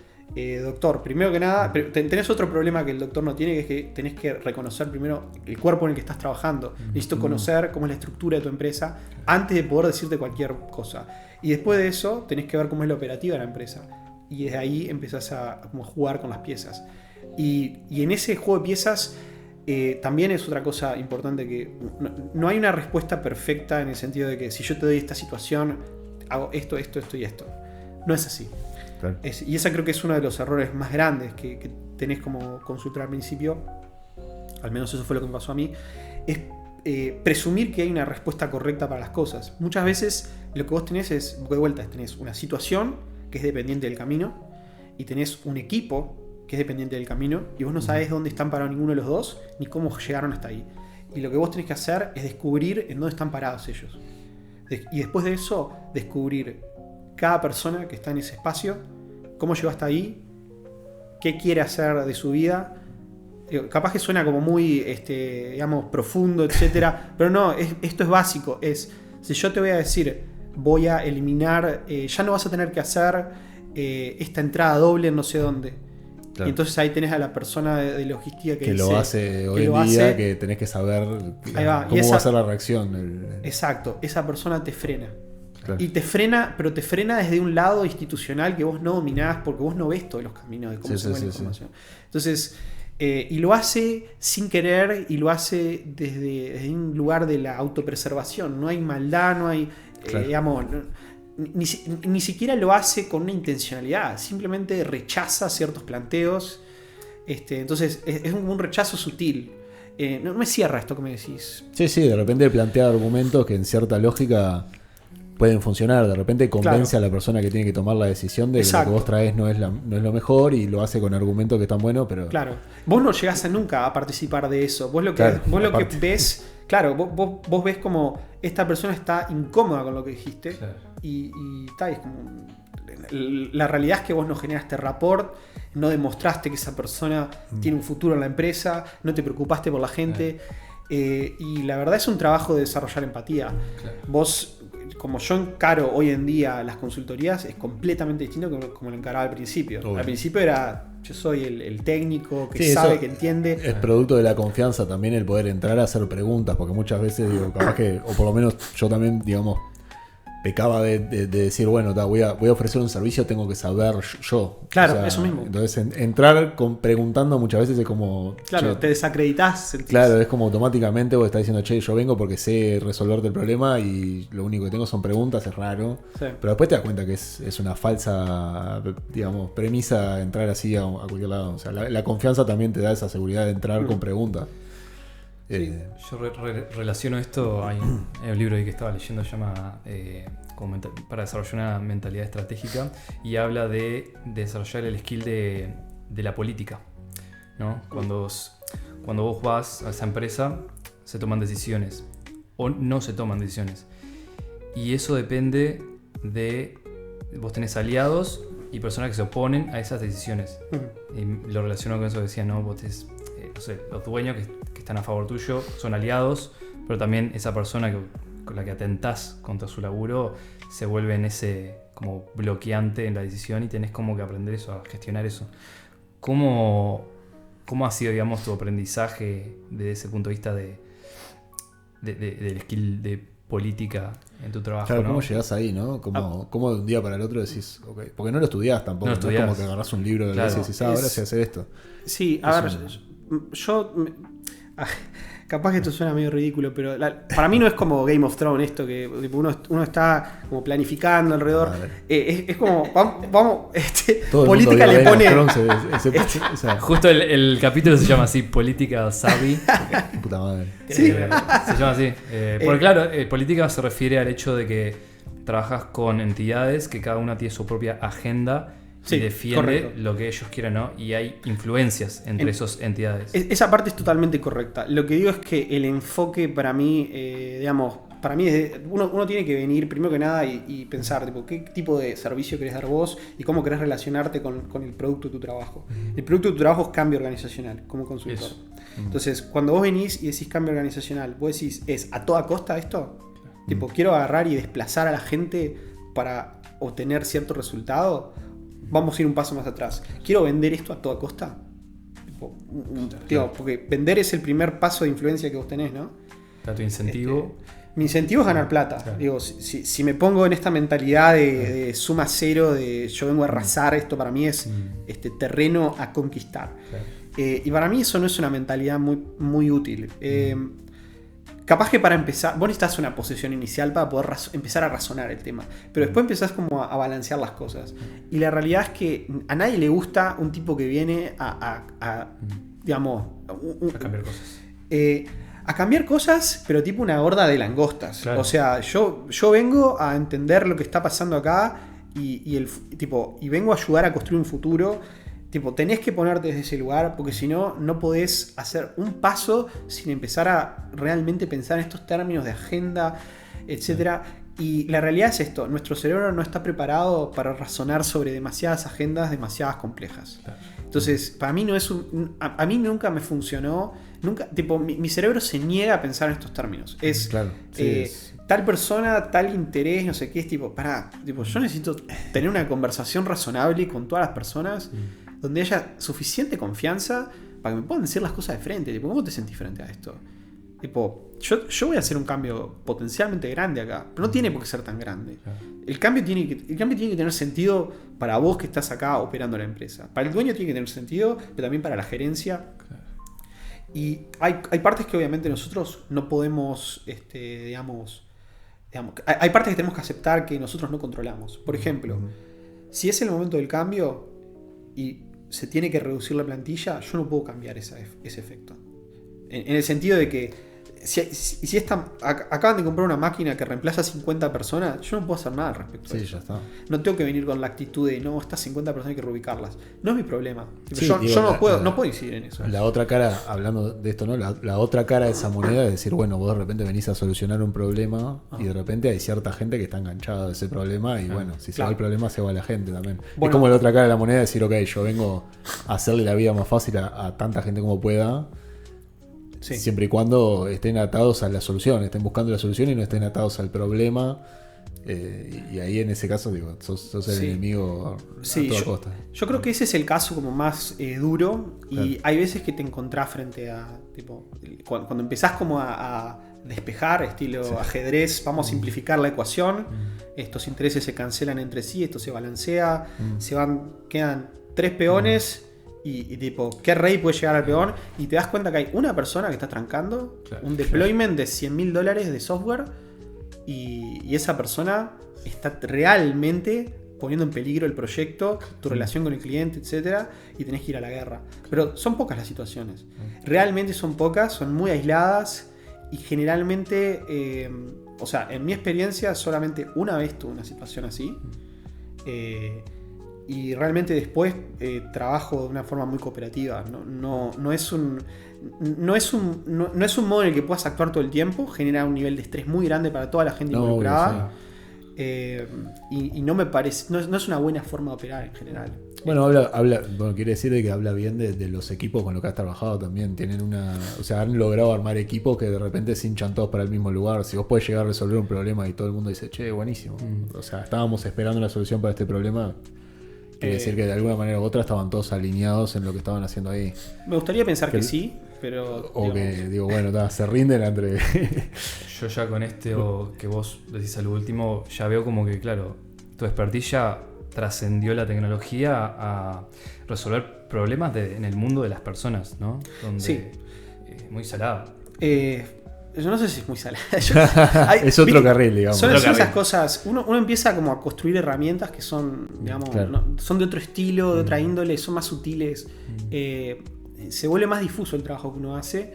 doctor, primero que nada, tenés otro problema que el doctor no tiene, que es que tenés que reconocer primero el cuerpo en el que estás trabajando. Necesito conocer cómo es la estructura de tu empresa antes de poder decirte cualquier cosa. Y después de eso, tenés que ver cómo es la operativa de la empresa. Y desde ahí empezás a como jugar con las piezas. Y en ese juego de piezas también es otra cosa importante, que no hay una respuesta perfecta en el sentido de que si yo te doy esta situación, hago esto y esto. No es así. Claro. Y esa creo que es uno de los errores más grandes que tenés como consultor al principio. Al menos eso fue lo que me pasó a mí. Es presumir que hay una respuesta correcta para las cosas. Muchas veces lo que vos tenés es, de vuelta, tenés una situación que es dependiente del camino y tenés un equipo que es dependiente del camino y vos no sabés dónde están parados ninguno de los dos ni cómo llegaron hasta ahí. Y lo que vos tenés que hacer es descubrir en dónde están parados ellos. Y después de eso, descubrir cada persona que está en ese espacio, cómo llegó hasta ahí, qué quiere hacer de su vida. Capaz que suena como muy digamos, profundo, etcétera, pero no, esto es básico. Si yo te voy a decir, voy a eliminar, ya no vas a tener que hacer esta entrada doble en no sé dónde. Claro. Y entonces ahí tenés a la persona de logística que lo hace hoy en día, que tenés que saber cómo va a ser la reacción. Exacto, esa persona te frena. Claro. Y te frena, pero te frena desde un lado institucional que vos no dominás porque vos no ves todos los caminos de cómo se mueve la información. Entonces, y lo hace sin querer y lo hace desde un lugar de la autopreservación. No hay maldad, no hay, digamos, ni siquiera lo hace con una intencionalidad. Simplemente rechaza ciertos planteos. Entonces, es un rechazo sutil. No me cierra esto que me decís. Sí, de repente plantea argumentos que en cierta lógica pueden funcionar. De repente convence a la persona que tiene que tomar la decisión de que lo que vos traes no es lo mejor y lo hace con argumentos que están buenos, pero... Claro, vos no llegás nunca a participar de eso. Vos lo que ves, vos ves como esta persona está incómoda con lo que dijiste. Claro. Y es como... La realidad es que vos no generaste rapport, no demostraste que esa persona tiene un futuro en la empresa, no te preocupaste por la gente. Y la verdad es un trabajo de desarrollar empatía. Claro. Vos... Como yo encaro hoy en día las consultorías, es completamente distinto como lo encaraba al principio. Obvio. Al principio era, yo soy el técnico que sabe, que entiende. Es producto de la confianza también el poder entrar a hacer preguntas, porque muchas veces digo, capaz que, o por lo menos yo también, digamos, pecaba de decir, bueno, voy a ofrecer un servicio, tengo que saber yo. Claro, eso mismo. Entonces, entrar preguntando muchas veces es como... Claro, te desacreditas. Claro, es como automáticamente vos estás diciendo, che, yo vengo porque sé resolverte el problema y lo único que tengo son preguntas, es raro. Sí. Pero después te das cuenta que es una falsa, digamos, premisa entrar así a cualquier lado. O sea, la confianza también te da esa seguridad de entrar con preguntas. Sí, yo relaciono esto, hay un libro ahí que estaba leyendo, se llama para desarrollar una mentalidad estratégica, y habla de desarrollar el skill de la política, ¿no? Cuando vos vas a esa empresa, se toman decisiones o no se toman decisiones, y eso depende de, vos tenés aliados y personas que se oponen a esas decisiones, y lo relaciono con eso que decía, ¿no? Vos tenés, no sé, los dueños que están a favor tuyo son aliados, pero también esa persona con la que atentás contra su laburo se vuelve en ese como bloqueante en la decisión, y tenés como que aprender eso, a gestionar eso. ¿Cómo ha sido, digamos, tu aprendizaje desde ese punto de vista del skill de política en tu trabajo? Claro, ¿no? ¿Cómo llegás ahí, no? ¿Cómo de un día para el otro decís, okay? Porque no lo estudiás tampoco, no es como que agarrás un libro de la y decís, ahora sé hacer esto. Sí, a ver, yo... Capaz que esto suena medio ridículo, pero para mí no es como Game of Thrones esto, que uno está como planificando alrededor. Es como, vamos política le pone... Justo el capítulo se llama así, Política Savvy. Puta madre. ¿Sí? Se llama así. Porque claro, política se refiere al hecho de que trabajas con entidades que cada una tiene su propia agenda. Sí, y defiende correcto. Lo que ellos quieran, ¿no? Y hay influencias entre esas entidades. Esa parte es totalmente correcta. Lo que digo es que el enfoque para mí, digamos, para mí uno tiene que venir primero que nada y pensar tipo, qué tipo de servicio querés dar vos y cómo querés relacionarte con el producto de tu trabajo. El producto de tu trabajo es cambio organizacional como consultor. Eso. Entonces, cuando vos venís y decís cambio organizacional, vos decís, ¿es a toda costa esto? Tipo, quiero agarrar y desplazar a la gente para obtener cierto resultado. Vamos a ir un paso más atrás. ¿Quiero vender esto a toda costa? Porque vender es el primer paso de influencia que vos tenés, ¿no? Tu incentivo. Mi incentivo es ganar plata. Claro. Digo, si me pongo en esta mentalidad de suma cero, de yo vengo a arrasar, esto para mí es terreno a conquistar. Claro. Y para mí eso no es una mentalidad muy, muy útil. Capaz que para empezar, vos necesitas una posición inicial para poder empezar a razonar el tema, pero después empezás como a balancear las cosas. Y la realidad es que a nadie le gusta un tipo que viene digamos... a cambiar cosas. A cambiar cosas, pero tipo una horda de langostas. Claro. O sea, yo vengo a entender lo que está pasando acá y vengo a ayudar a construir un futuro. Tipo, tenés que ponerte desde ese lugar porque si no, no podés hacer un paso sin empezar a realmente pensar en estos términos de agenda, etc. Y la realidad es esto, nuestro cerebro no está preparado para razonar sobre demasiadas agendas demasiadas complejas. Entonces, para mí no es a mí nunca me funcionó, nunca, tipo, mi cerebro se niega a pensar en estos términos. Es, tal persona, tal interés, no sé qué, es tipo, yo necesito tener una conversación razonable con todas las personas donde haya suficiente confianza para que me puedan decir las cosas de frente. Tipo, ¿cómo te sentís frente a esto? Tipo, yo voy a hacer un cambio potencialmente grande acá, pero no tiene por qué ser tan grande. Claro. El cambio tiene que tener sentido para vos que estás acá operando la empresa. Para el dueño tiene que tener sentido, pero también para la gerencia. Claro. Y hay partes que obviamente nosotros no podemos, digamos, hay partes que tenemos que aceptar que nosotros no controlamos. Por ejemplo, si es el momento del cambio y se tiene que reducir la plantilla, yo no puedo cambiar ese efecto. En el sentido de que si acaban de comprar una máquina que reemplaza a 50 personas, yo no puedo hacer nada al respecto. Sí, ya está. No tengo que venir con la actitud de no, estas 50 personas hay que reubicarlas. No es mi problema. Sí, yo no puedo incidir en eso. La otra cara, hablando de esto, ¿no? La otra cara de esa moneda es decir, bueno, vos de repente venís a solucionar un problema y de repente hay cierta gente que está enganchada de ese problema y bueno, si se va el problema se va la gente también. Bueno, es como la otra cara de la moneda, decir, ok, yo vengo a hacerle la vida más fácil a tanta gente como pueda. Sí. Siempre y cuando estén atados a la solución, estén buscando la solución y no estén atados al problema. Y ahí en ese caso, digo, sos el enemigo a toda costa. Yo creo que ese es el caso como más duro. Y hay veces que te encontrás frente a, tipo, cuando empezás como a despejar, estilo ajedrez, vamos a simplificar la ecuación. estos intereses se cancelan entre sí, esto se balancea, quedan 3 peones y tipo, ¿qué rey puede llegar al peón? Y te das cuenta que hay una persona que está trancando un deployment de $100.000 de software y esa persona está realmente poniendo en peligro el proyecto, tu relación con el cliente, etcétera, y tenés que ir a la guerra. Pero son pocas las situaciones. Realmente son pocas, son muy aisladas y generalmente, o sea, en mi experiencia solamente una vez tuve una situación así. Y realmente después trabajo de una forma muy cooperativa. No es un modo en el que puedas actuar todo el tiempo. Genera un nivel de estrés muy grande para toda la gente involucrada. Y no me parece, no es una buena forma de operar en general. Bueno, quiere decir que habla bien de los equipos con los que has trabajado también. Han logrado armar equipos que de repente se hinchan todos para el mismo lugar. Si vos podés llegar a resolver un problema y todo el mundo dice, che, buenísimo. O sea, estábamos esperando una solución para este problema. Quiere decir que de alguna manera u otra estaban todos alineados en lo que estaban haciendo ahí. Me gustaría pensar que sí, pero... O digamos, se rinden entre... Yo ya con que vos decís a lo último, ya veo como que, claro, tu expertise ya trascendió la tecnología a resolver problemas en el mundo de las personas, ¿no? Donde muy salado. Yo no sé si es muy salada. Es otro carril, digamos. Son esas cosas. Uno empieza como a construir herramientas que son, digamos, son de otro estilo, de otra índole, son más sutiles. Se vuelve más difuso el trabajo que uno hace.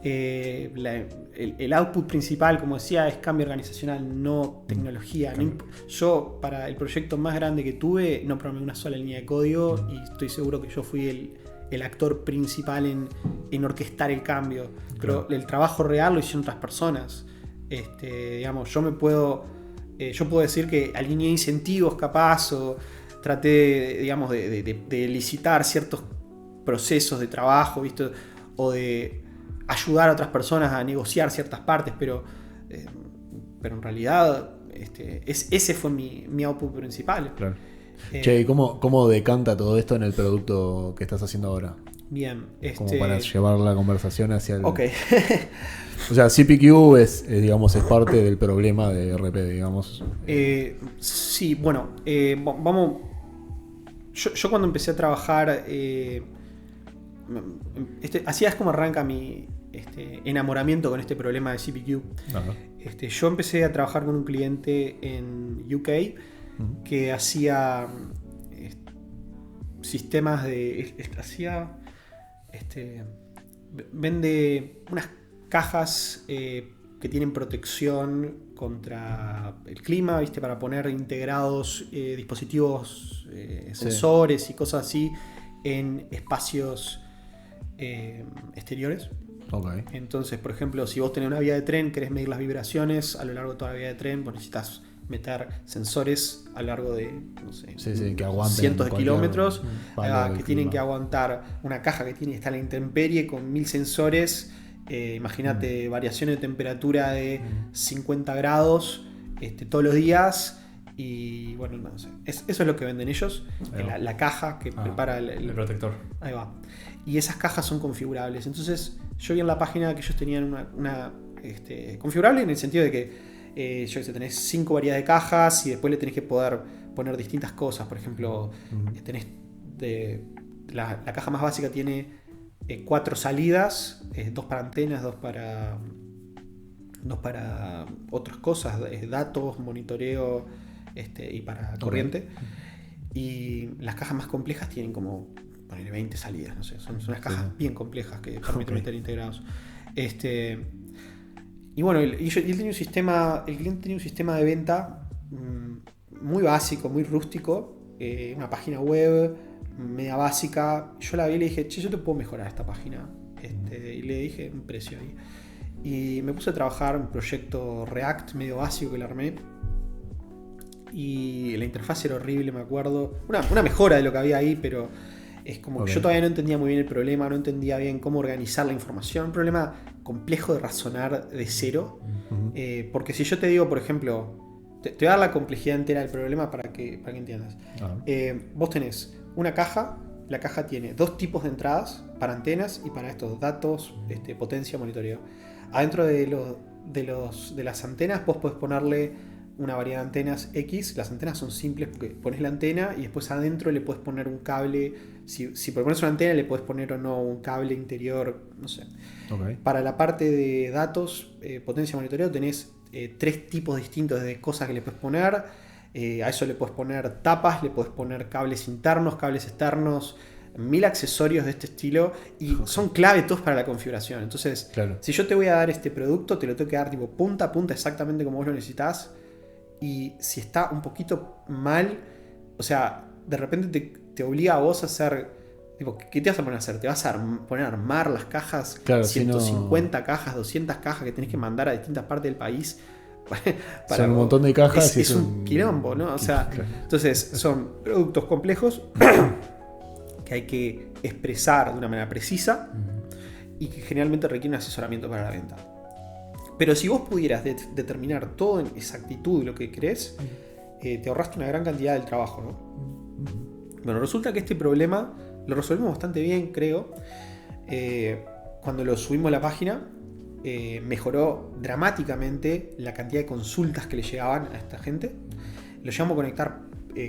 El output principal, como decía, es cambio organizacional, no tecnología. Yo, para el proyecto más grande que tuve, no programé una sola línea de código y estoy seguro que yo fui el actor principal en orquestar el cambio. Pero el trabajo real lo hicieron otras personas. Digamos, yo puedo decir que alineé incentivos capaz o traté, digamos, de licitar ciertos procesos de trabajo, ¿viste? O de ayudar a otras personas a negociar ciertas partes, pero en realidad ese fue mi output principal. Claro. Che, ¿y cómo decanta todo esto en el producto que estás haciendo ahora? Bien. Como para llevar la conversación hacia el... Ok. O sea, CPQ es parte del problema de RP, digamos. Sí, bueno, vamos... Yo cuando empecé a trabajar... así es como arranca mi enamoramiento con este problema de CPQ. Ajá. Yo empecé a trabajar con un cliente en UK que hacía sistemas de... vende unas cajas que tienen protección contra el clima, ¿viste? Para poner integrados dispositivos sensores y cosas así en espacios exteriores. Okay. Entonces, por ejemplo, si vos tenés una vía de tren, querés medir las vibraciones a lo largo de toda la vía de tren, vos necesitas meter sensores a lo largo de, no sé, que aguanten cientos de kilómetros, que tienen que aguantar una caja que está a la intemperie con 1000 sensores. Imagínate variaciones de temperatura de 50 grados todos los días. Y bueno, no sé. Eso es lo que venden ellos. La caja que prepara el protector. Ahí va. Y esas cajas son configurables. Entonces, yo vi en la página que ellos tenían una configurable en el sentido de que tenés 5 variedades de cajas y después le tenés que poder poner distintas cosas. Por ejemplo, tenés la caja más básica tiene 4 salidas, 2 para antenas, 2 para otras cosas, datos, monitoreo y para corriente. Y las cajas más complejas tienen como 20 salidas, no sé, son unas cajas bien complejas que permiten meter integrados. Y bueno, él tenía un sistema, el cliente tenía un sistema de venta muy básico, muy rústico, una página web media básica. Yo la vi y le dije, che, yo te puedo mejorar esta página. Y le dije un precio ahí. Y me puse a trabajar un proyecto React medio básico que le armé. Y la interfaz era horrible, me acuerdo. Una mejora de lo que había ahí, pero es como que yo todavía no entendía muy bien el problema, no entendía bien cómo organizar la información. Un problema complejo de razonar de cero. Porque si yo te digo, por ejemplo, te voy a dar la complejidad entera del problema para que entiendas. Vos tenés una caja, la caja tiene 2 tipos de entradas para antenas y para estos datos, potencia, monitoreo. Adentro de las antenas vos podés ponerle una variedad de antenas X. Las antenas son simples porque pones la antena y después adentro le puedes poner un cable. Si pones una antena le puedes poner o no un cable interior, no sé. Okay. Para la parte de datos, potencia monitoreo, tenés 3 tipos distintos de cosas que le puedes poner. A eso le puedes poner tapas, le puedes poner cables internos, cables externos, 1000 accesorios de este estilo y son clave todos para la configuración. Entonces, claro, si yo te voy a dar este producto, te lo tengo que dar tipo punta a punta exactamente como vos lo necesitas. Y si está un poquito mal, o sea, de repente te obliga a vos a hacer, tipo, ¿qué te vas a poner a hacer? ¿Te vas a poner a armar las cajas? Claro, 150 si no... cajas, 200 cajas que tenés que mandar a distintas partes del país. Son un montón de cajas. Es un quilombo, ¿no? O sea, claro. Entonces son productos complejos que hay que expresar de una manera precisa y que generalmente requieren asesoramiento para la venta. Pero si vos pudieras determinar todo en exactitud lo que querés, te ahorraste una gran cantidad del trabajo, ¿no? Bueno, resulta que este problema lo resolvimos bastante bien, creo. Cuando lo subimos a la página, mejoró dramáticamente la cantidad de consultas que le llegaban a esta gente. Lo llevamos a conectar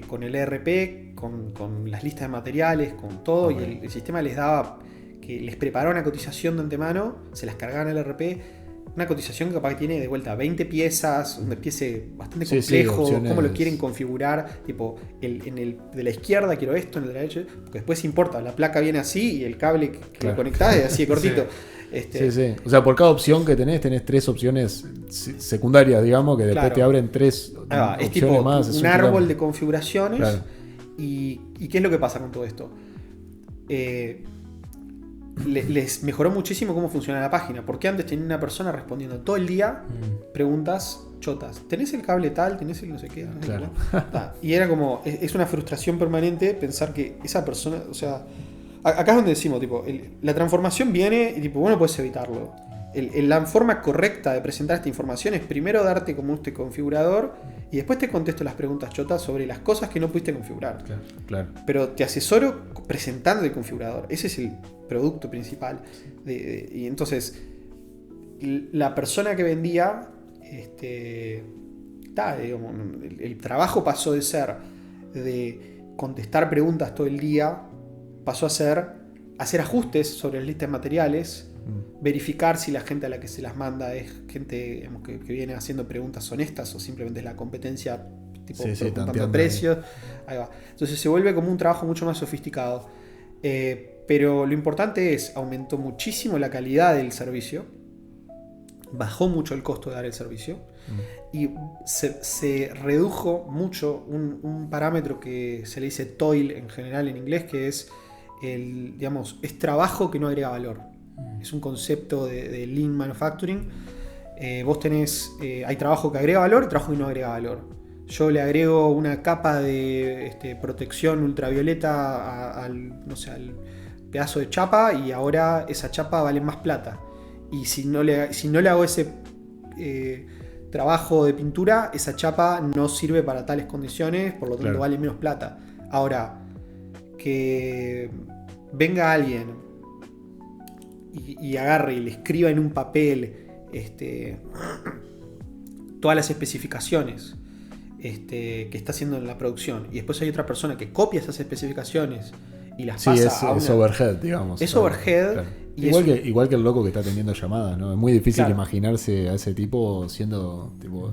con el ERP, con las listas de materiales, con todo, okay. Y el sistema les daba, que les preparaba una cotización de antemano, se las cargaban al ERP, una cotización que capaz que tiene de vuelta 20 piezas, un despiece bastante complejo, cómo lo quieren configurar, tipo, de la izquierda quiero esto, en el de la derecha, porque después importa, la placa viene así y el cable que lo conectás es así de cortito. Sí. O sea, por cada opción que tenés 3 opciones secundarias, digamos, que después te abren 3 opciones es tipo más. Un árbol de configuraciones. Claro. ¿Y qué es lo que pasa con todo esto? Les mejoró muchísimo cómo funciona la página, porque antes tenía una persona respondiendo todo el día preguntas chotas. ¿Tenés el cable tal? ¿Tenés el no sé qué? ¿No? Claro. Y era como, es una frustración permanente pensar que esa persona, o sea, acá es donde decimos, tipo, la transformación viene y tipo, vos no podés evitarlo. La forma correcta de presentar esta información es primero darte como este configurador y después te contesto las preguntas chotas sobre las cosas que no pudiste configurar. Claro. Pero te asesoro presentando el configurador. Ese es el producto principal. Y entonces, la persona que vendía, digamos, el trabajo pasó de ser de contestar preguntas todo el día, pasó a ser hacer ajustes sobre las listas de materiales, verificar si la gente a la que se las manda es gente, digamos, que viene haciendo preguntas honestas o simplemente es la competencia tipo preguntando precios. Ahí va. Entonces se vuelve como un trabajo mucho más sofisticado. Pero lo importante es, aumentó muchísimo la calidad del servicio, bajó mucho el costo de dar el servicio y se redujo mucho un parámetro que se le dice TOIL en general en inglés, que es digamos, es trabajo que no agrega valor. Es un concepto de Lean Manufacturing. Vos tenés, hay trabajo que agrega valor y trabajo que no agrega valor. Yo le agrego una capa de protección ultravioleta al pedazo de chapa y ahora esa chapa vale más plata. Y si no le hago ese trabajo de pintura, esa chapa no sirve para tales condiciones, por lo tanto vale menos plata. Ahora, que venga alguien y agarre y le escriba en un papel todas las especificaciones que está haciendo en la producción, y después hay otra persona que copia esas especificaciones y las pasa a una... Es overhead, digamos. Es overhead. Claro. Y igual que el loco que está atendiendo llamadas, ¿no? Es muy difícil imaginarse a ese tipo siendo tipo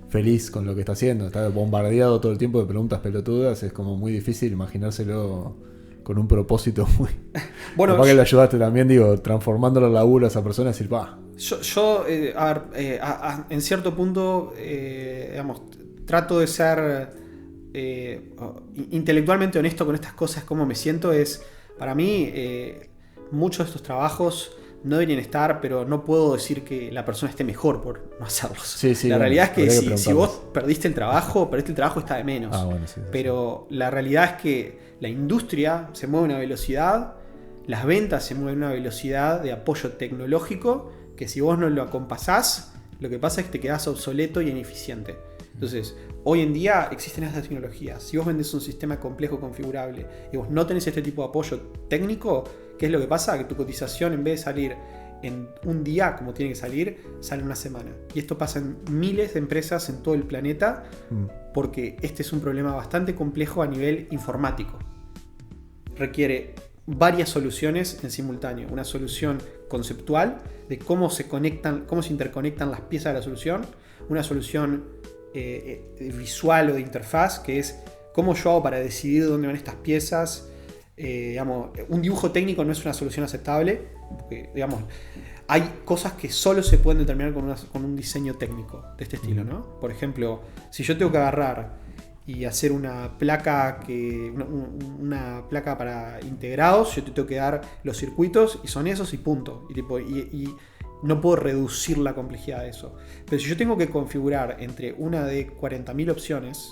feliz con lo que está haciendo. Está bombardeado todo el tiempo de preguntas pelotudas. Es como muy difícil imaginárselo con un propósito muy... Bueno, capaz que le ayudaste también, digo, transformándolo en laburo a esa persona y decir, va. Yo en cierto punto, digamos, trato de ser intelectualmente honesto con estas cosas. Como me siento es, para mí, muchos de estos trabajos no deberían estar, pero no puedo decir que la persona esté mejor por no hacerlos. La realidad es que si vos perdiste el trabajo está de menos. Pero la realidad es que la industria se mueve a una velocidad, las ventas se mueven a una velocidad de apoyo tecnológico que si vos no lo acompasás, lo que pasa es que te quedás obsoleto y ineficiente. Entonces, hoy en día existen estas tecnologías. Si vos vendés un sistema complejo configurable y vos no tenés este tipo de apoyo técnico, ¿qué es lo que pasa? Que tu cotización, en vez de salir en un día, como tiene que salir, sale en una semana. Y esto pasa en miles de empresas en todo el planeta, porque este es un problema bastante complejo a nivel informático. Requiere varias soluciones en simultáneo. Una solución conceptual de cómo se interconectan las piezas de la solución. Una solución visual o de interfaz, que es cómo yo hago para decidir dónde van estas piezas. Un dibujo técnico no es una solución aceptable, porque, hay cosas que solo se pueden determinar con un diseño técnico de este estilo, ¿no? Por ejemplo, si yo tengo que agarrar y hacer una placa una placa para integrados, yo te tengo que dar los circuitos y son esos y punto. Y no puedo reducir la complejidad de eso. Pero si yo tengo que configurar entre una de 40.000 opciones,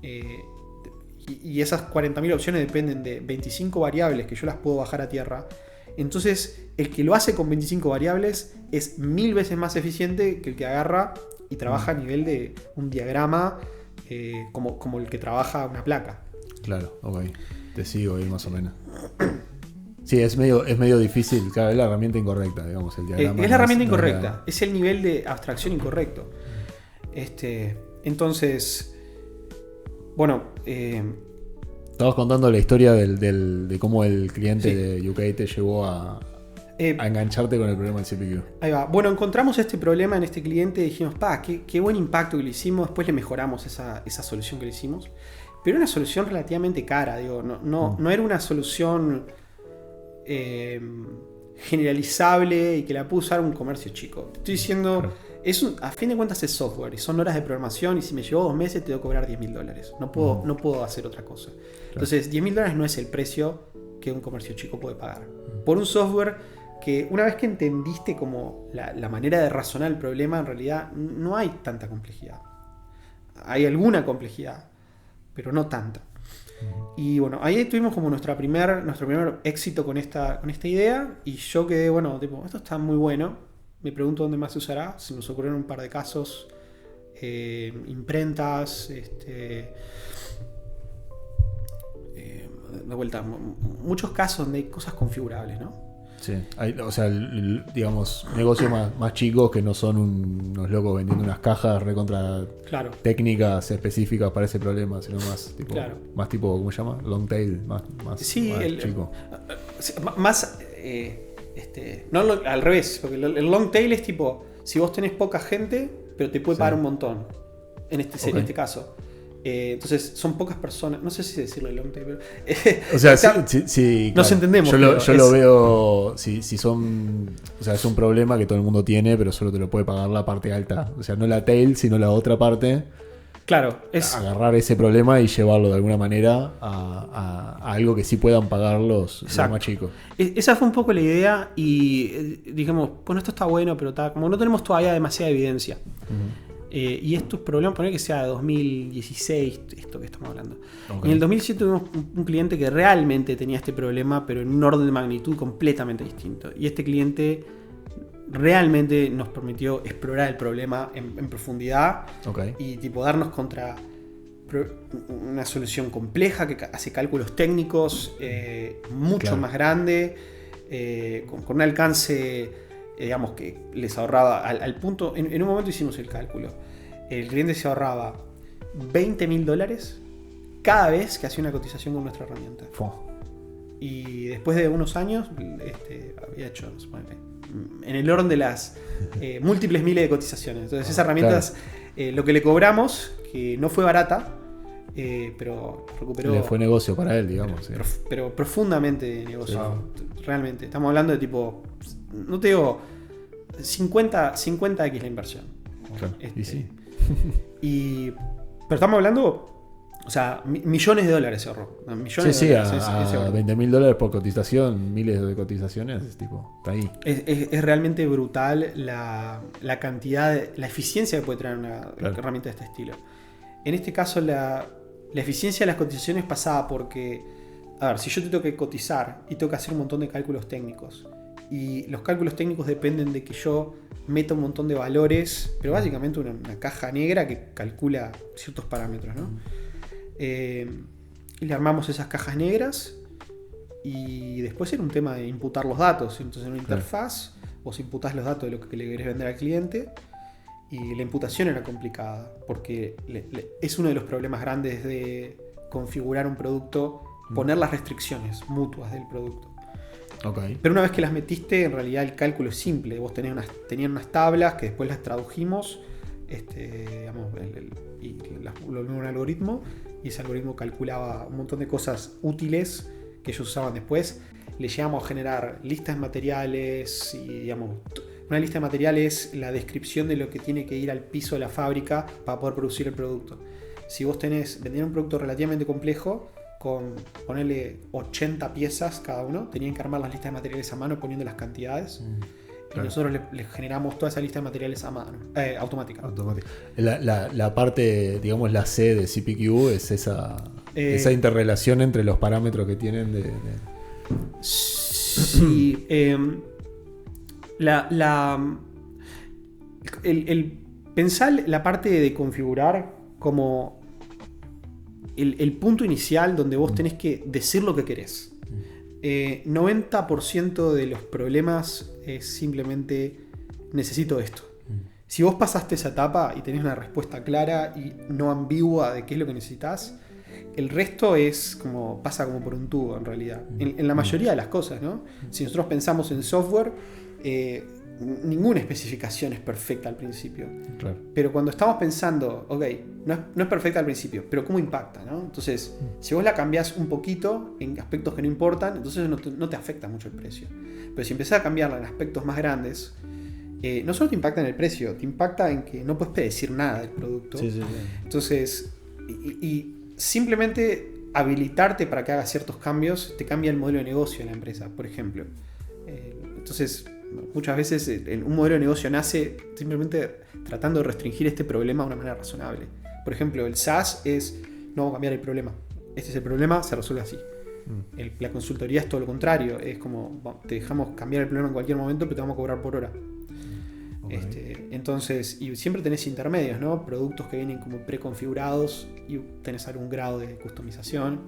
y esas 40.000 opciones dependen de 25 variables que yo las puedo bajar a tierra, entonces el que lo hace con 25 variables es 1000 veces más eficiente que el que agarra y trabaja a nivel de un diagrama como el que trabaja una placa. Claro, ok. Te sigo ahí más o menos. Sí, es medio difícil, claro, es la herramienta incorrecta, digamos, el diagrama. Es la herramienta incorrecta, es el nivel de abstracción incorrecto. Entonces, bueno... Estabas contando la historia de cómo el cliente de UK te llevó a engancharte con el problema del CPU. Ahí va. Bueno, encontramos este problema en este cliente y dijimos, qué buen impacto que le hicimos. Después le mejoramos esa solución que le hicimos. Pero era una solución relativamente cara, no era una solución generalizable y que la pudo usar un comercio chico. Te estoy diciendo, a fin de cuentas es software y son horas de programación, y si me llevó 2 meses te tengo que cobrar $10.000. No puedo hacer otra cosa. Claro. Entonces $10.000 no es el precio que un comercio chico puede pagar por un software que, una vez que entendiste como la manera de razonar el problema, en realidad no hay tanta complejidad. Hay alguna complejidad, pero no tanta. Y bueno, ahí tuvimos como nuestro primer éxito con esta idea, y yo quedé, esto está muy bueno. Me pregunto dónde más se usará. Se nos ocurrieron un par de casos, imprentas, de vuelta, muchos casos donde hay cosas configurables, ¿no? Sí, digamos, negocios más chicos que no son unos locos vendiendo unas cajas recontra técnicas específicas para ese problema, sino más tipo, ¿cómo se llama? Long tail, más chico. No, al revés, porque el long tail es tipo, si vos tenés poca gente, pero te puede pagar un montón, en este caso. Entonces son pocas personas, no sé si decirlo long tail, pero sí, nos entendemos. Yo lo veo, si son, es un problema que todo el mundo tiene, pero solo te lo puede pagar la parte alta, no la tail, sino la otra parte. Claro, es agarrar ese problema y llevarlo de alguna manera a algo que sí puedan pagar los más chicos. Esa fue un poco la idea, y digamos, esto está bueno, pero como no tenemos todavía demasiada evidencia. Y estos problemas, poner que sea de 2016, esto que estamos hablando. Okay. En el 2007 tuvimos un cliente que realmente tenía este problema, pero en un orden de magnitud completamente distinto. Y este cliente realmente nos permitió explorar el problema en profundidad, y darnos contra una solución compleja que hace cálculos técnicos mucho más grande, con un alcance, digamos, que les ahorraba al punto. En un momento hicimos el cálculo, el cliente se ahorraba $20.000 cada vez que hacía una cotización con nuestra herramienta. Y después de unos años había hecho, en el orden de las múltiples miles de cotizaciones. Entonces esas herramientas, lo que le cobramos, que no fue barata, pero recuperó. Le fue negocio para él, digamos. Pero profundamente negocio. Realmente. Estamos hablando de tipo, no te digo 50x la inversión. Claro. Pero estamos hablando, millones de dólares se ahorró. Millones de dólares. A $20.000 por cotización, miles de cotizaciones, está ahí. Es realmente brutal la cantidad, la eficiencia que puede traer una herramienta de este estilo. En este caso, la eficiencia de las cotizaciones pasaba porque, si yo te tengo que cotizar y tengo que hacer un montón de cálculos técnicos, y los cálculos técnicos dependen de que yo meta un montón de valores, pero básicamente una caja negra que calcula ciertos parámetros, ¿no? Y le armamos esas cajas negras, y después era un tema de imputar los datos. Entonces en una interfaz vos imputás los datos de lo que le querés vender al cliente, y la imputación era complicada, porque es uno de los problemas grandes de configurar un producto, poner las restricciones mutuas del producto. Okay. Pero una vez que las metiste, en realidad el cálculo es simple. Vos tenían unas tablas que después las tradujimos, y lo en un algoritmo, y ese algoritmo calculaba un montón de cosas útiles que ellos usaban después. Le llegamos a generar listas de materiales y, digamos, una lista de materiales es la descripción de lo que tiene que ir al piso de la fábrica para poder producir el producto. Si vos vendían un producto relativamente complejo, con ponerle 80 piezas cada uno, tenían que armar las listas de materiales a mano poniendo las cantidades. Claro. Y nosotros les generamos toda esa lista de materiales a mano, automática. La parte, digamos, la C de CPQ es esa interrelación entre los parámetros que tienen Sí. Pensar la parte de configurar como el punto inicial donde vos tenés que decir lo que querés. 90% de los problemas es simplemente necesito esto. Si vos pasaste esa etapa y tenés una respuesta clara y no ambigua de qué es lo que necesitas, el resto pasa como por un tubo en realidad. En la mayoría de las cosas, ¿no? Si nosotros pensamos en software, ninguna especificación es perfecta al principio. Claro. Pero cuando estamos pensando, ok, no es perfecta al principio, pero ¿cómo impacta? ¿No? Entonces, si vos la cambiás un poquito en aspectos que no importan, entonces no te afecta mucho el precio. Pero si empezás a cambiarla en aspectos más grandes, no solo te impacta en el precio, te impacta en que no puedes predecir nada del producto. Sí. Entonces, y simplemente habilitarte para que hagas ciertos cambios te cambia el modelo de negocio de la empresa, por ejemplo. Entonces, muchas veces un modelo de negocio nace simplemente tratando de restringir este problema de una manera razonable. Por ejemplo, el SaaS es no vamos a cambiar el problema. Este es el problema, se resuelve así. La consultoría es todo lo contrario. Es como te dejamos cambiar el problema en cualquier momento, pero te vamos a cobrar por hora. Okay. Entonces, y siempre tenés intermedios, ¿no? Productos que vienen como preconfigurados y tenés algún grado de customización.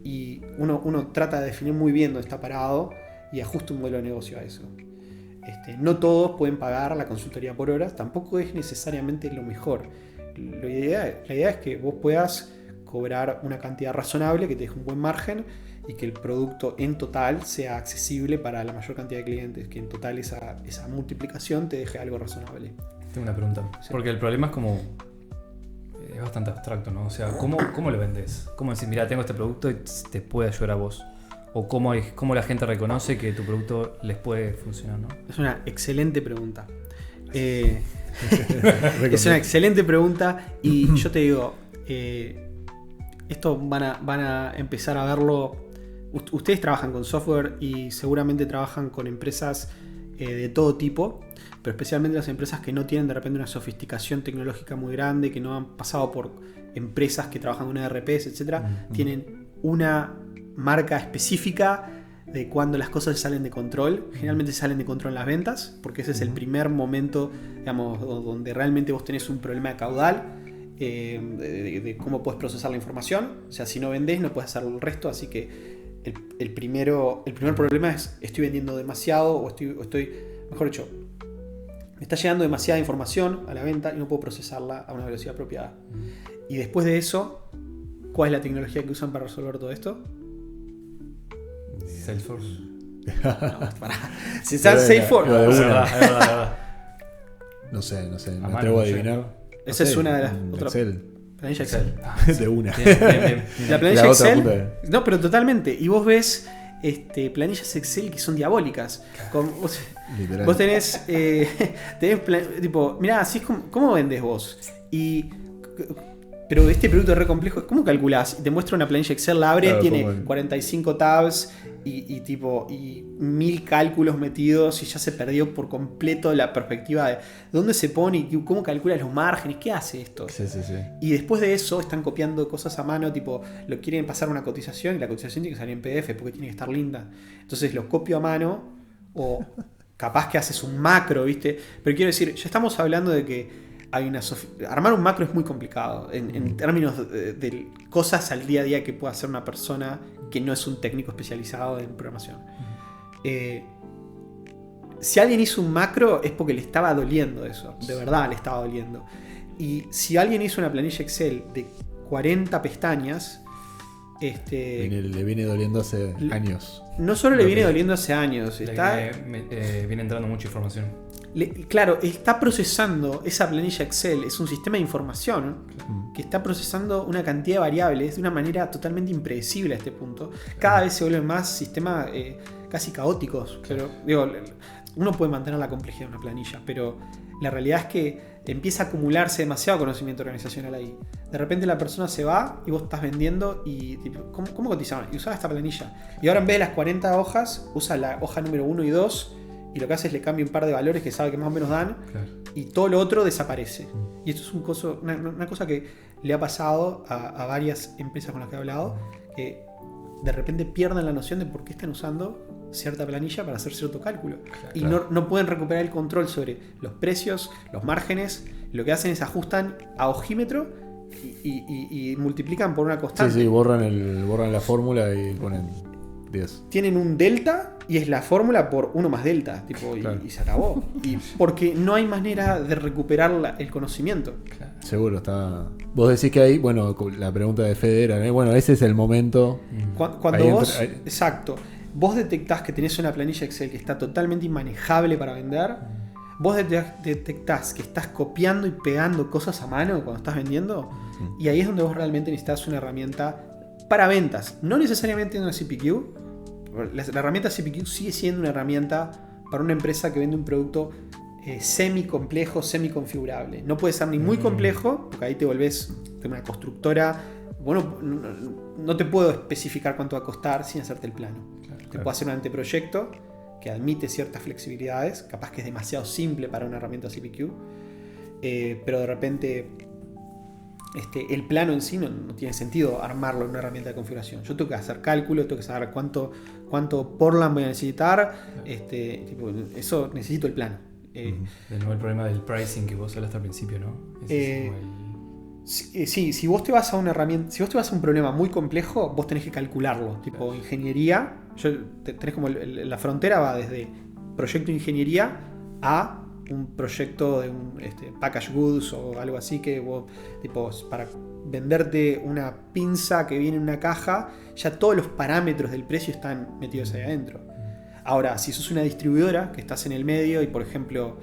Y uno trata de definir muy bien dónde está parado y ajusta un modelo de negocio a eso. No todos pueden pagar la consultoría por horas, tampoco es necesariamente lo mejor. La idea es que vos puedas cobrar una cantidad razonable que te deje un buen margen y que el producto en total sea accesible para la mayor cantidad de clientes, que en total esa multiplicación te deje algo razonable. Tengo una pregunta, sí. Porque el problema es bastante abstracto, ¿no? O sea, ¿cómo lo vendes? ¿Cómo decir, mira, tengo este producto y te puede ayudar a vos? ¿O cómo la gente reconoce que tu producto les puede funcionar, ¿no? Es una excelente pregunta. Es una excelente pregunta y yo te digo, esto van a empezar a verlo. Ustedes trabajan con software y seguramente trabajan con empresas de todo tipo, pero especialmente las empresas que no tienen de repente una sofisticación tecnológica muy grande, que no han pasado por empresas que trabajan con ERPs, etc. Tienen una marca específica de cuando las cosas salen de control. Generalmente salen de control en las ventas, porque ese es el primer momento, digamos, donde realmente vos tenés un problema de caudal, de cómo puedes procesar la información. O sea, si no vendés no puedes hacer el resto, así que el primer problema es estoy vendiendo demasiado o estoy, mejor dicho, me está llegando demasiada información a la venta y no puedo procesarla a una velocidad apropiada. Y después de eso, ¿cuál es la tecnología que usan para resolver todo esto? Salesforce. Si está Salesforce. No sé, me atrevo a adivinar. Esa es una de las otras. Planilla Excel. De una. Bien. La planilla Excel. No, pero totalmente. Y vos ves planillas Excel que son diabólicas. Vos tenés tipo, mirá, así es como vendés vos. Pero este producto es re complejo. ¿Cómo calculás? Y te muestra una planilla Excel, la abre, claro, tiene 45 tabs y 1000 cálculos metidos y ya se perdió por completo la perspectiva de dónde se pone y cómo calcula los márgenes. ¿Qué hace esto? Sí. Y después de eso están copiando cosas a mano, tipo, lo quieren pasar a una cotización y la cotización tiene que salir en PDF porque tiene que estar linda. Entonces lo copio a mano o capaz que haces un macro, ¿viste? Pero quiero decir, ya estamos hablando de que armar un macro es muy complicado en términos de cosas al día a día que puede hacer una persona que no es un técnico especializado en programación. si alguien hizo un macro es porque le estaba doliendo eso. De verdad le estaba doliendo. Y si alguien hizo una planilla Excel de 40 pestañas, le viene doliendo hace años. No solo le viene doliendo hace años. Viene entrando mucha información. Claro, está procesando esa planilla Excel. Es un sistema de información que está procesando una cantidad de variables de una manera totalmente impredecible a este punto. Cada vez se vuelven más sistemas casi caóticos. Pero digo, uno puede mantener la complejidad de una planilla, pero la realidad es que empieza a acumularse demasiado conocimiento organizacional ahí. De repente la persona se va y vos estás vendiendo y tipo, ¿cómo cotizaban? Y usaba esta planilla. Y ahora en vez de las 40 hojas, usa la hoja número 1 y 2 y lo que hace es le cambia un par de valores que sabe que más o menos dan, claro, y todo lo otro desaparece. Y esto es una cosa que le ha pasado a varias empresas con las que he hablado, que de repente pierden la noción de por qué están usando cierta planilla para hacer cierto cálculo. Claro. Y no pueden recuperar el control sobre los precios, los márgenes. Lo que hacen es ajustan a ojímetro y multiplican por una constante. Sí, borran la fórmula y ponen 10. Tienen un delta y es la fórmula por 1 más delta, tipo, claro, y se acabó. Y porque no hay manera de recuperar el conocimiento. Claro. Seguro, está. Vos decís que ahí, bueno, la pregunta de Fede era, bueno, ese es el momento. Cuando vos, exacto, vos detectás que tenés una planilla Excel que está totalmente inmanejable para vender, vos detectás que estás copiando y pegando cosas a mano cuando estás vendiendo, y ahí es donde vos realmente necesitas una herramienta para ventas. No necesariamente una CPQ. La herramienta CPQ sigue siendo una herramienta para una empresa que vende un producto semi-complejo, semi-configurable. No puede ser ni muy complejo, porque ahí te volvés una constructora. Bueno, no te puedo especificar cuánto va a costar sin hacerte el plano. Claro. Te puedo hacer un anteproyecto que admite ciertas flexibilidades, capaz que es demasiado simple para una herramienta CPQ, pero de repente el plano en sí no tiene sentido armarlo en una herramienta de configuración. Yo tengo que hacer cálculo, tengo que saber cuánto Portland voy a necesitar, eso necesito el plano. De nuevo el problema del pricing que vos hablaste al principio, ¿no? Sí, si vos te vas a una herramienta, si vos te vas a un problema muy complejo, vos tenés que calcularlo, tipo claro, ingeniería. Tenés como la frontera va desde proyecto de ingeniería a un proyecto de un package goods o algo así, que vos, tipo, para venderte una pinza que viene en una caja, ya todos los parámetros del precio están metidos ahí adentro. Ahora, si sos una distribuidora que estás en el medio y, por ejemplo,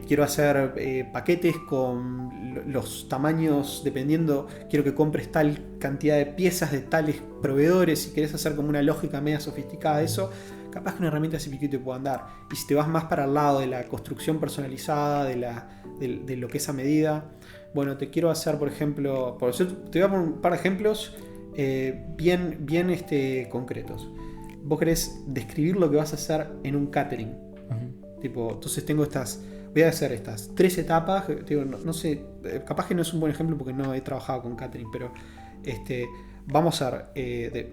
quiero hacer paquetes con los tamaños, dependiendo, quiero que compres tal cantidad de piezas de tales proveedores, si querés hacer como una lógica media sofisticada de eso, capaz que una herramienta CPQ te pueda andar. Y si te vas más para el lado de la construcción personalizada, de lo que es a medida, bueno, te quiero hacer, por ejemplo, te voy a poner un par de ejemplos bien concretos. Vos querés describir lo que vas a hacer en un catering. Tipo, entonces voy a hacer estas 3 etapas. Digo, no sé, capaz que no es un buen ejemplo porque no he trabajado con catering, pero vamos a hacer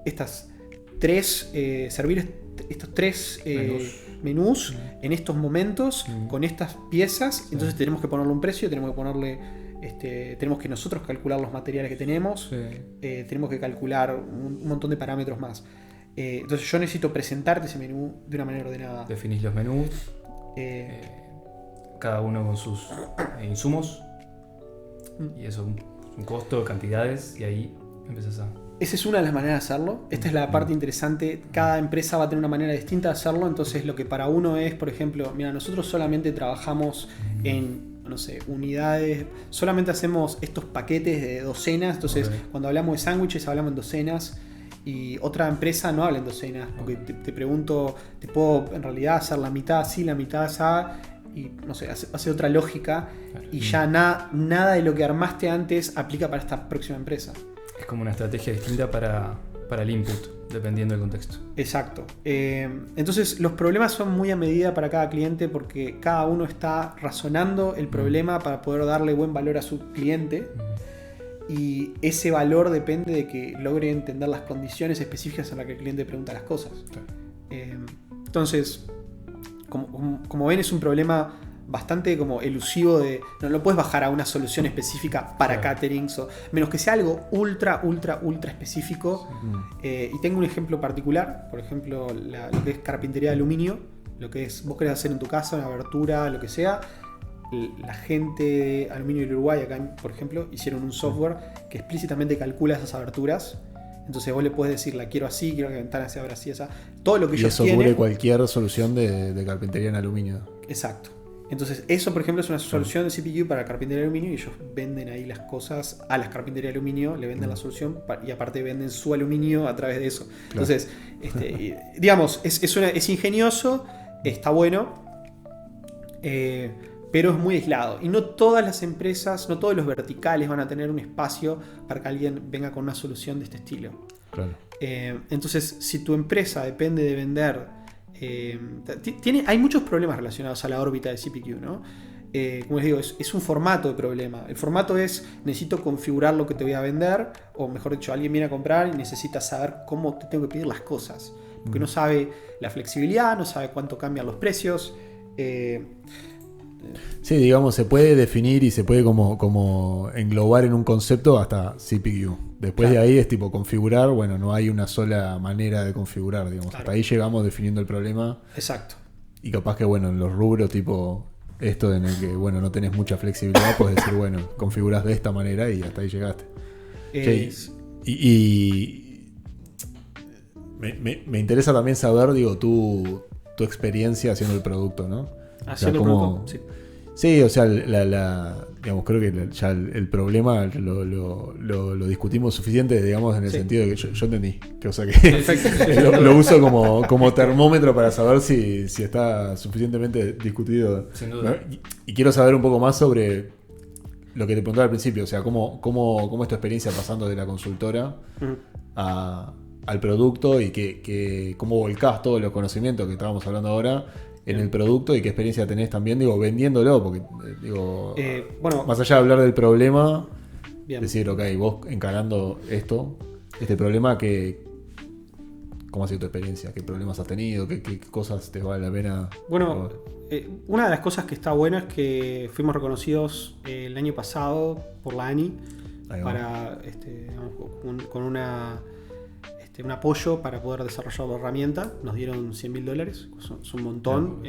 estas 3, servir estos 3 menús en estos momentos con estas piezas. Entonces tenemos que ponerle un precio, tenemos que ponerle tenemos que nosotros calcular los materiales que tenemos, tenemos que calcular un montón de parámetros más. Entonces yo necesito presentarte ese menú de una manera ordenada. Definís los menús, cada uno con sus insumos, y eso, un costo, cantidades, y ahí empezás a... Esa es una de las maneras de hacerlo. Esta es la parte interesante. Cada empresa va a tener una manera distinta de hacerlo. Entonces lo que para uno es, por ejemplo, mira, nosotros solamente trabajamos en, no sé, unidades, solamente hacemos estos paquetes de docenas. Entonces cuando hablamos de sándwiches hablamos en docenas. Y otra empresa no habla en docenas, porque te pregunto, te puedo en realidad hacer la mitad así, la mitad así, y no sé, hace otra lógica, y ya nada de lo que armaste antes aplica para esta próxima empresa. Es como una estrategia distinta para el input, dependiendo del contexto. Exacto. Entonces los problemas son muy a medida para cada cliente, porque cada uno está razonando el problema para poder darle buen valor a su cliente. Y ese valor depende de que logre entender las condiciones específicas en las que el cliente pregunta las cosas. Entonces, como ven, es un problema bastante como elusivo, no lo puedes bajar a una solución específica para caterings, menos que sea algo ultra específico. Y tengo un ejemplo particular, por ejemplo, lo que es carpintería de aluminio. lo que es, vos querés hacer en tu casa una abertura, lo que sea. La gente de Aluminio del Uruguay, acá por ejemplo, hicieron un software que explícitamente calcula esas aberturas. Entonces vos le puedes decir, la quiero así, quiero que la ventana se abra así, esa. Todo lo que ellos quieren. Y eso cubre cualquier solución de carpintería en aluminio. Exacto. Entonces eso, por ejemplo, es una solución de CPU para carpintería de aluminio y ellos venden ahí las cosas a las carpinterías de aluminio, le venden la solución y aparte venden su aluminio a través de eso. Claro. Entonces, digamos, es ingenioso, está bueno, pero es muy aislado. Y no todas las empresas, no todos los verticales van a tener un espacio para que alguien venga con una solución de este estilo. Claro. Entonces, si tu empresa depende de vender... hay muchos problemas relacionados a la órbita de CPQ, ¿no? Como les digo, es un formato de problema. El formato es, necesito configurar lo que te voy a vender, o mejor dicho, alguien viene a comprar y necesita saber cómo te tengo que pedir las cosas. Porque no sabe la flexibilidad, no sabe cuánto cambian los precios. Sí, digamos, se puede definir y se puede como englobar en un concepto hasta CPQ. Después de ahí es tipo configurar, bueno, no hay una sola manera de configurar, digamos. Claro. Hasta ahí llegamos definiendo el problema. Exacto. Y capaz que, bueno, en los rubros tipo esto en el que, bueno, no tenés mucha flexibilidad, puedes decir, bueno, configurás de esta manera y hasta ahí llegaste. Me interesa también saber, digo, tu experiencia haciendo el producto, ¿no? Haciendo el producto, sí. Sí, o sea, digamos, creo que ya el problema lo discutimos suficiente, digamos, en el sentido de que yo entendí. O sea que lo uso como termómetro para saber si está suficientemente discutido. Sin duda. Y quiero saber un poco más sobre lo que te preguntaba al principio, o sea, cómo es tu experiencia pasando de la consultora al producto y cómo volcás todos los conocimientos que estábamos hablando ahora en el producto y qué experiencia tenés también, digo, vendiéndolo, porque digo, más allá de hablar del problema, decir, ok, vos encarando este problema, ¿cómo ha sido tu experiencia? ¿Qué problemas has tenido? ¿Qué cosas te vale la pena? Bueno, una de las cosas que está buena es que fuimos reconocidos el año pasado por la ANI para, con un apoyo para poder desarrollar la herramienta. Nos dieron $100.000, es un montón.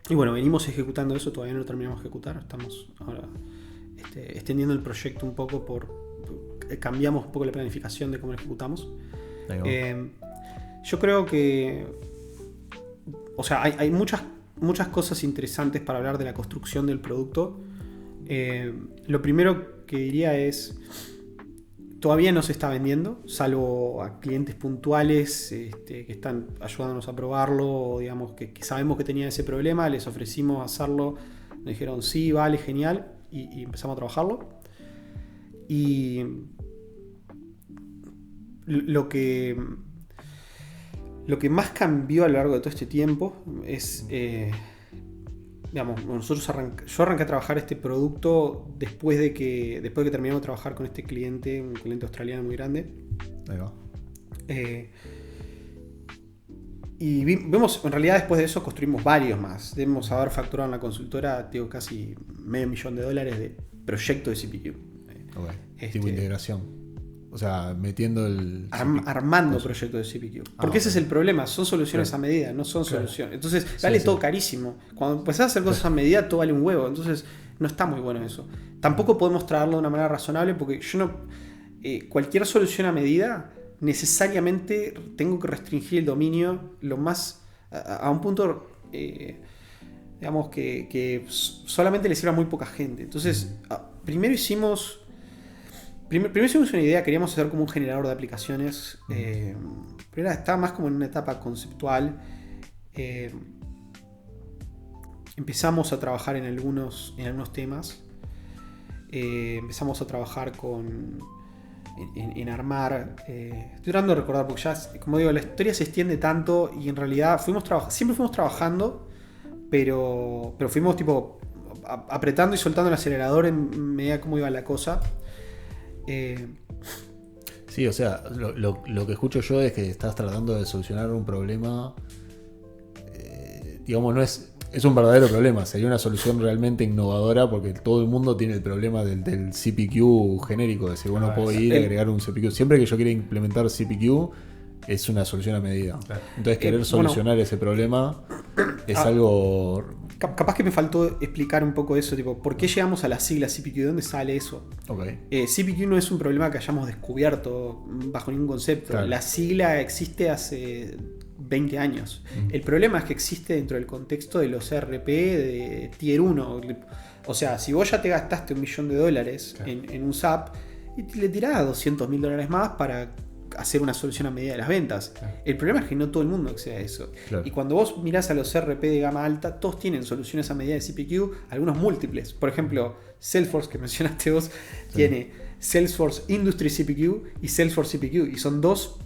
Y bueno, venimos ejecutando eso, todavía no lo terminamos de ejecutar. Estamos ahora extendiendo el proyecto un poco cambiamos un poco la planificación de cómo lo ejecutamos. Yo creo que, o sea, hay muchas cosas interesantes para hablar de la construcción del producto. Lo primero que diría es, todavía no se está vendiendo, salvo a clientes puntuales que están ayudándonos a probarlo, o digamos que sabemos que tenían ese problema, les ofrecimos hacerlo, nos dijeron sí, vale, genial, y empezamos a trabajarlo. Y lo que más cambió a lo largo de todo este tiempo es, digamos, yo arranqué a trabajar este producto después de que terminamos de trabajar con este cliente, un cliente australiano muy grande. Ahí va. Y vemos, en realidad después de eso construimos varios más. Debemos haber facturado en la consultora, digo, casi $500,000 de proyecto de CPQ. Okay. Tipo integración. O sea, metiendo armando proyectos de CPQ. Porque ese es el problema, son soluciones a medida, no son soluciones. Entonces vale todo carísimo. Cuando empezás a hacer cosas a medida, todo vale un huevo. Entonces no está muy bueno eso. Tampoco podemos traerlo de una manera razonable porque cualquier solución a medida necesariamente tengo que restringir el dominio lo más a un punto, digamos, que solamente le sirva a muy poca gente. Entonces, primero hicimos una idea, queríamos hacer como un generador de aplicaciones. Pero estaba más como en una etapa conceptual. Empezamos a trabajar en algunos temas. Empezamos a trabajar en armar. Estoy tratando de recordar porque ya, como digo, la historia se extiende tanto y en realidad siempre fuimos trabajando, pero fuimos tipo apretando y soltando el acelerador en medida como iba la cosa. Sí, o sea, lo que escucho yo es que estás tratando de solucionar un problema, digamos, no es un verdadero problema, sería una solución realmente innovadora porque todo el mundo tiene el problema del CPQ genérico, es decir, bueno, puedo ir y agregar un CPQ. Siempre que yo quiera implementar CPQ, es una solución a medida. Claro. Entonces querer solucionar ese problema es algo... Capaz que me faltó explicar un poco eso, tipo, ¿por qué llegamos a la sigla CPQ? ¿De dónde sale eso? Okay. CPQ no es un problema que hayamos descubierto bajo ningún concepto. Claro. La sigla existe hace 20 años. El problema es que existe dentro del contexto de los ERP de Tier 1. O sea, si vos ya te gastaste $1 millón claro. en un SAP y le tirás $200.000 más para hacer una solución a medida de las ventas. Claro. El problema es que no todo el mundo accede a eso. Claro. Y cuando vos mirás a los ERP de gama alta, todos tienen soluciones a medida de CPQ, algunos múltiples. Por ejemplo, Salesforce, que mencionaste vos, tiene Salesforce Industry CPQ y Salesforce CPQ. Y son dos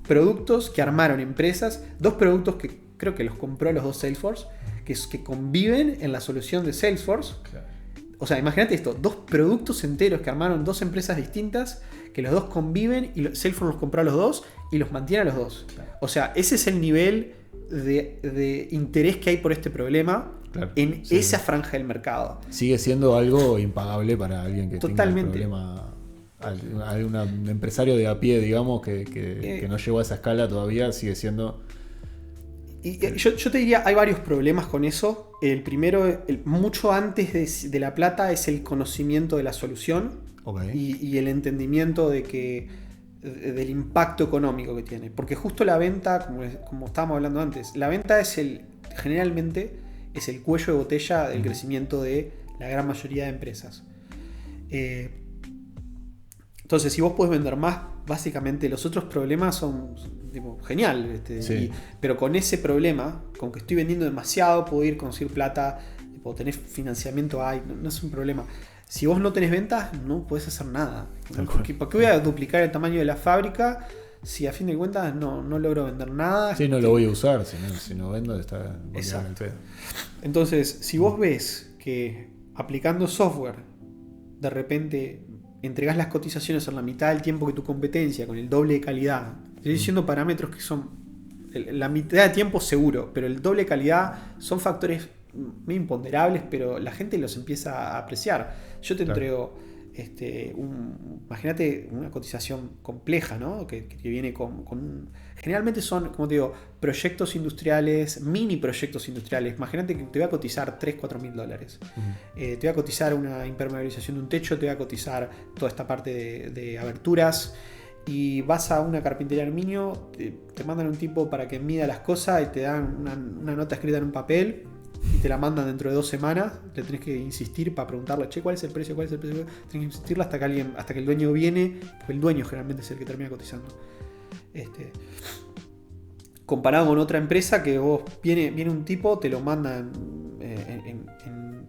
productos que armaron empresas, dos productos que creo que los compró los dos Salesforce, que conviven en la solución de Salesforce. Claro. O sea, imagínate esto, dos productos enteros que armaron dos empresas distintas, que los dos conviven y Salesforce los compró a los dos y los mantiene a los dos. Claro. O sea, ese es el nivel de interés que hay por este problema en esa franja del mercado. Sigue siendo algo impagable para alguien que Totalmente. tenga el problema. Un empresario de a pie, digamos, que no llegó a esa escala todavía, sigue siendo... Y yo te diría, hay varios problemas con eso. El primero, mucho antes de la plata, es el conocimiento de la solución. Okay. Y el entendimiento del impacto económico que tiene. Porque justo la venta, como estábamos hablando antes, la venta generalmente es el cuello de botella del crecimiento de la gran mayoría de empresas. Entonces, si vos podés vender más, básicamente los otros problemas son tipo, genial. Sí. Pero con ese problema, con que estoy vendiendo demasiado, puedo ir a conseguir plata, puedo tener financiamiento, no es un problema. Si vos no tenés ventas, no podés hacer nada. ¿Por qué voy a duplicar el tamaño de la fábrica si a fin de cuentas no logro vender nada? Sí, no lo voy a usar. Si no vendo, está... Exacto. Entonces, si vos ves que aplicando software, de repente entregás las cotizaciones en la mitad del tiempo que tu competencia, con el doble de calidad, estoy diciendo parámetros que son la mitad de tiempo seguro, pero el doble de calidad son factores muy imponderables, pero la gente los empieza a apreciar. Yo te entrego imagínate una cotización compleja, ¿no? que viene generalmente son, como te digo, proyectos industriales, mini proyectos industriales. Imagínate que te voy a cotizar $3.000-4.000. Te voy a cotizar una impermeabilización de un techo, te voy a cotizar toda esta parte de aberturas. Y vas a una carpintería de aluminio, te mandan un tipo para que mida las cosas y te dan una nota escrita en un papel y te la mandan dentro de 2 semanas. Le tenés que insistir para preguntarle, che, ¿cuál es el precio? ¿Cuál es el precio? Tenés que insistirle hasta que el dueño viene, porque el dueño generalmente es el que termina cotizando. Comparado con otra empresa que vos viene un tipo, te lo mandan en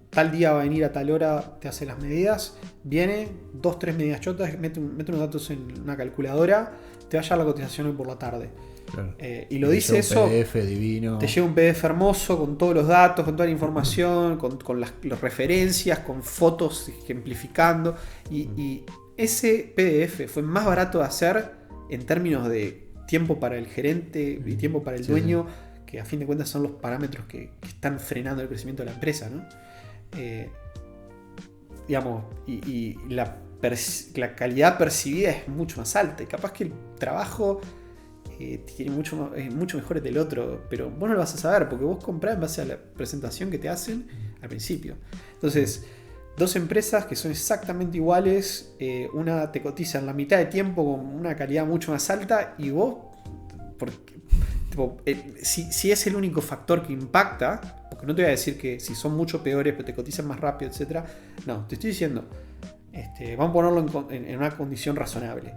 tal día va a venir a tal hora, te hace las medidas, viene, 2-3 medidas chotas, mete unos datos en una calculadora, te va a llegar la cotización hoy por la tarde. Claro. Y lo dice eso. PDF divino. Te llega un PDF hermoso con todos los datos, con toda la información, con las referencias, con fotos ejemplificando. Y ese PDF fue más barato de hacer en términos de tiempo para el gerente y tiempo para el dueño, que a fin de cuentas son los parámetros que están frenando el crecimiento de la empresa, ¿no? Digamos, y la calidad percibida es mucho más alta. Y capaz que el trabajo tiene mucho mejor del otro, pero vos no lo vas a saber porque vos comprás en base a la presentación que te hacen al principio. Entonces, dos empresas que son exactamente iguales, una te cotiza en la mitad de tiempo con una calidad mucho más alta y vos, si es el único factor que impacta, porque no te voy a decir que si son mucho peores pero te cotizan más rápido, etc. No, te estoy diciendo, vamos a ponerlo en una condición razonable.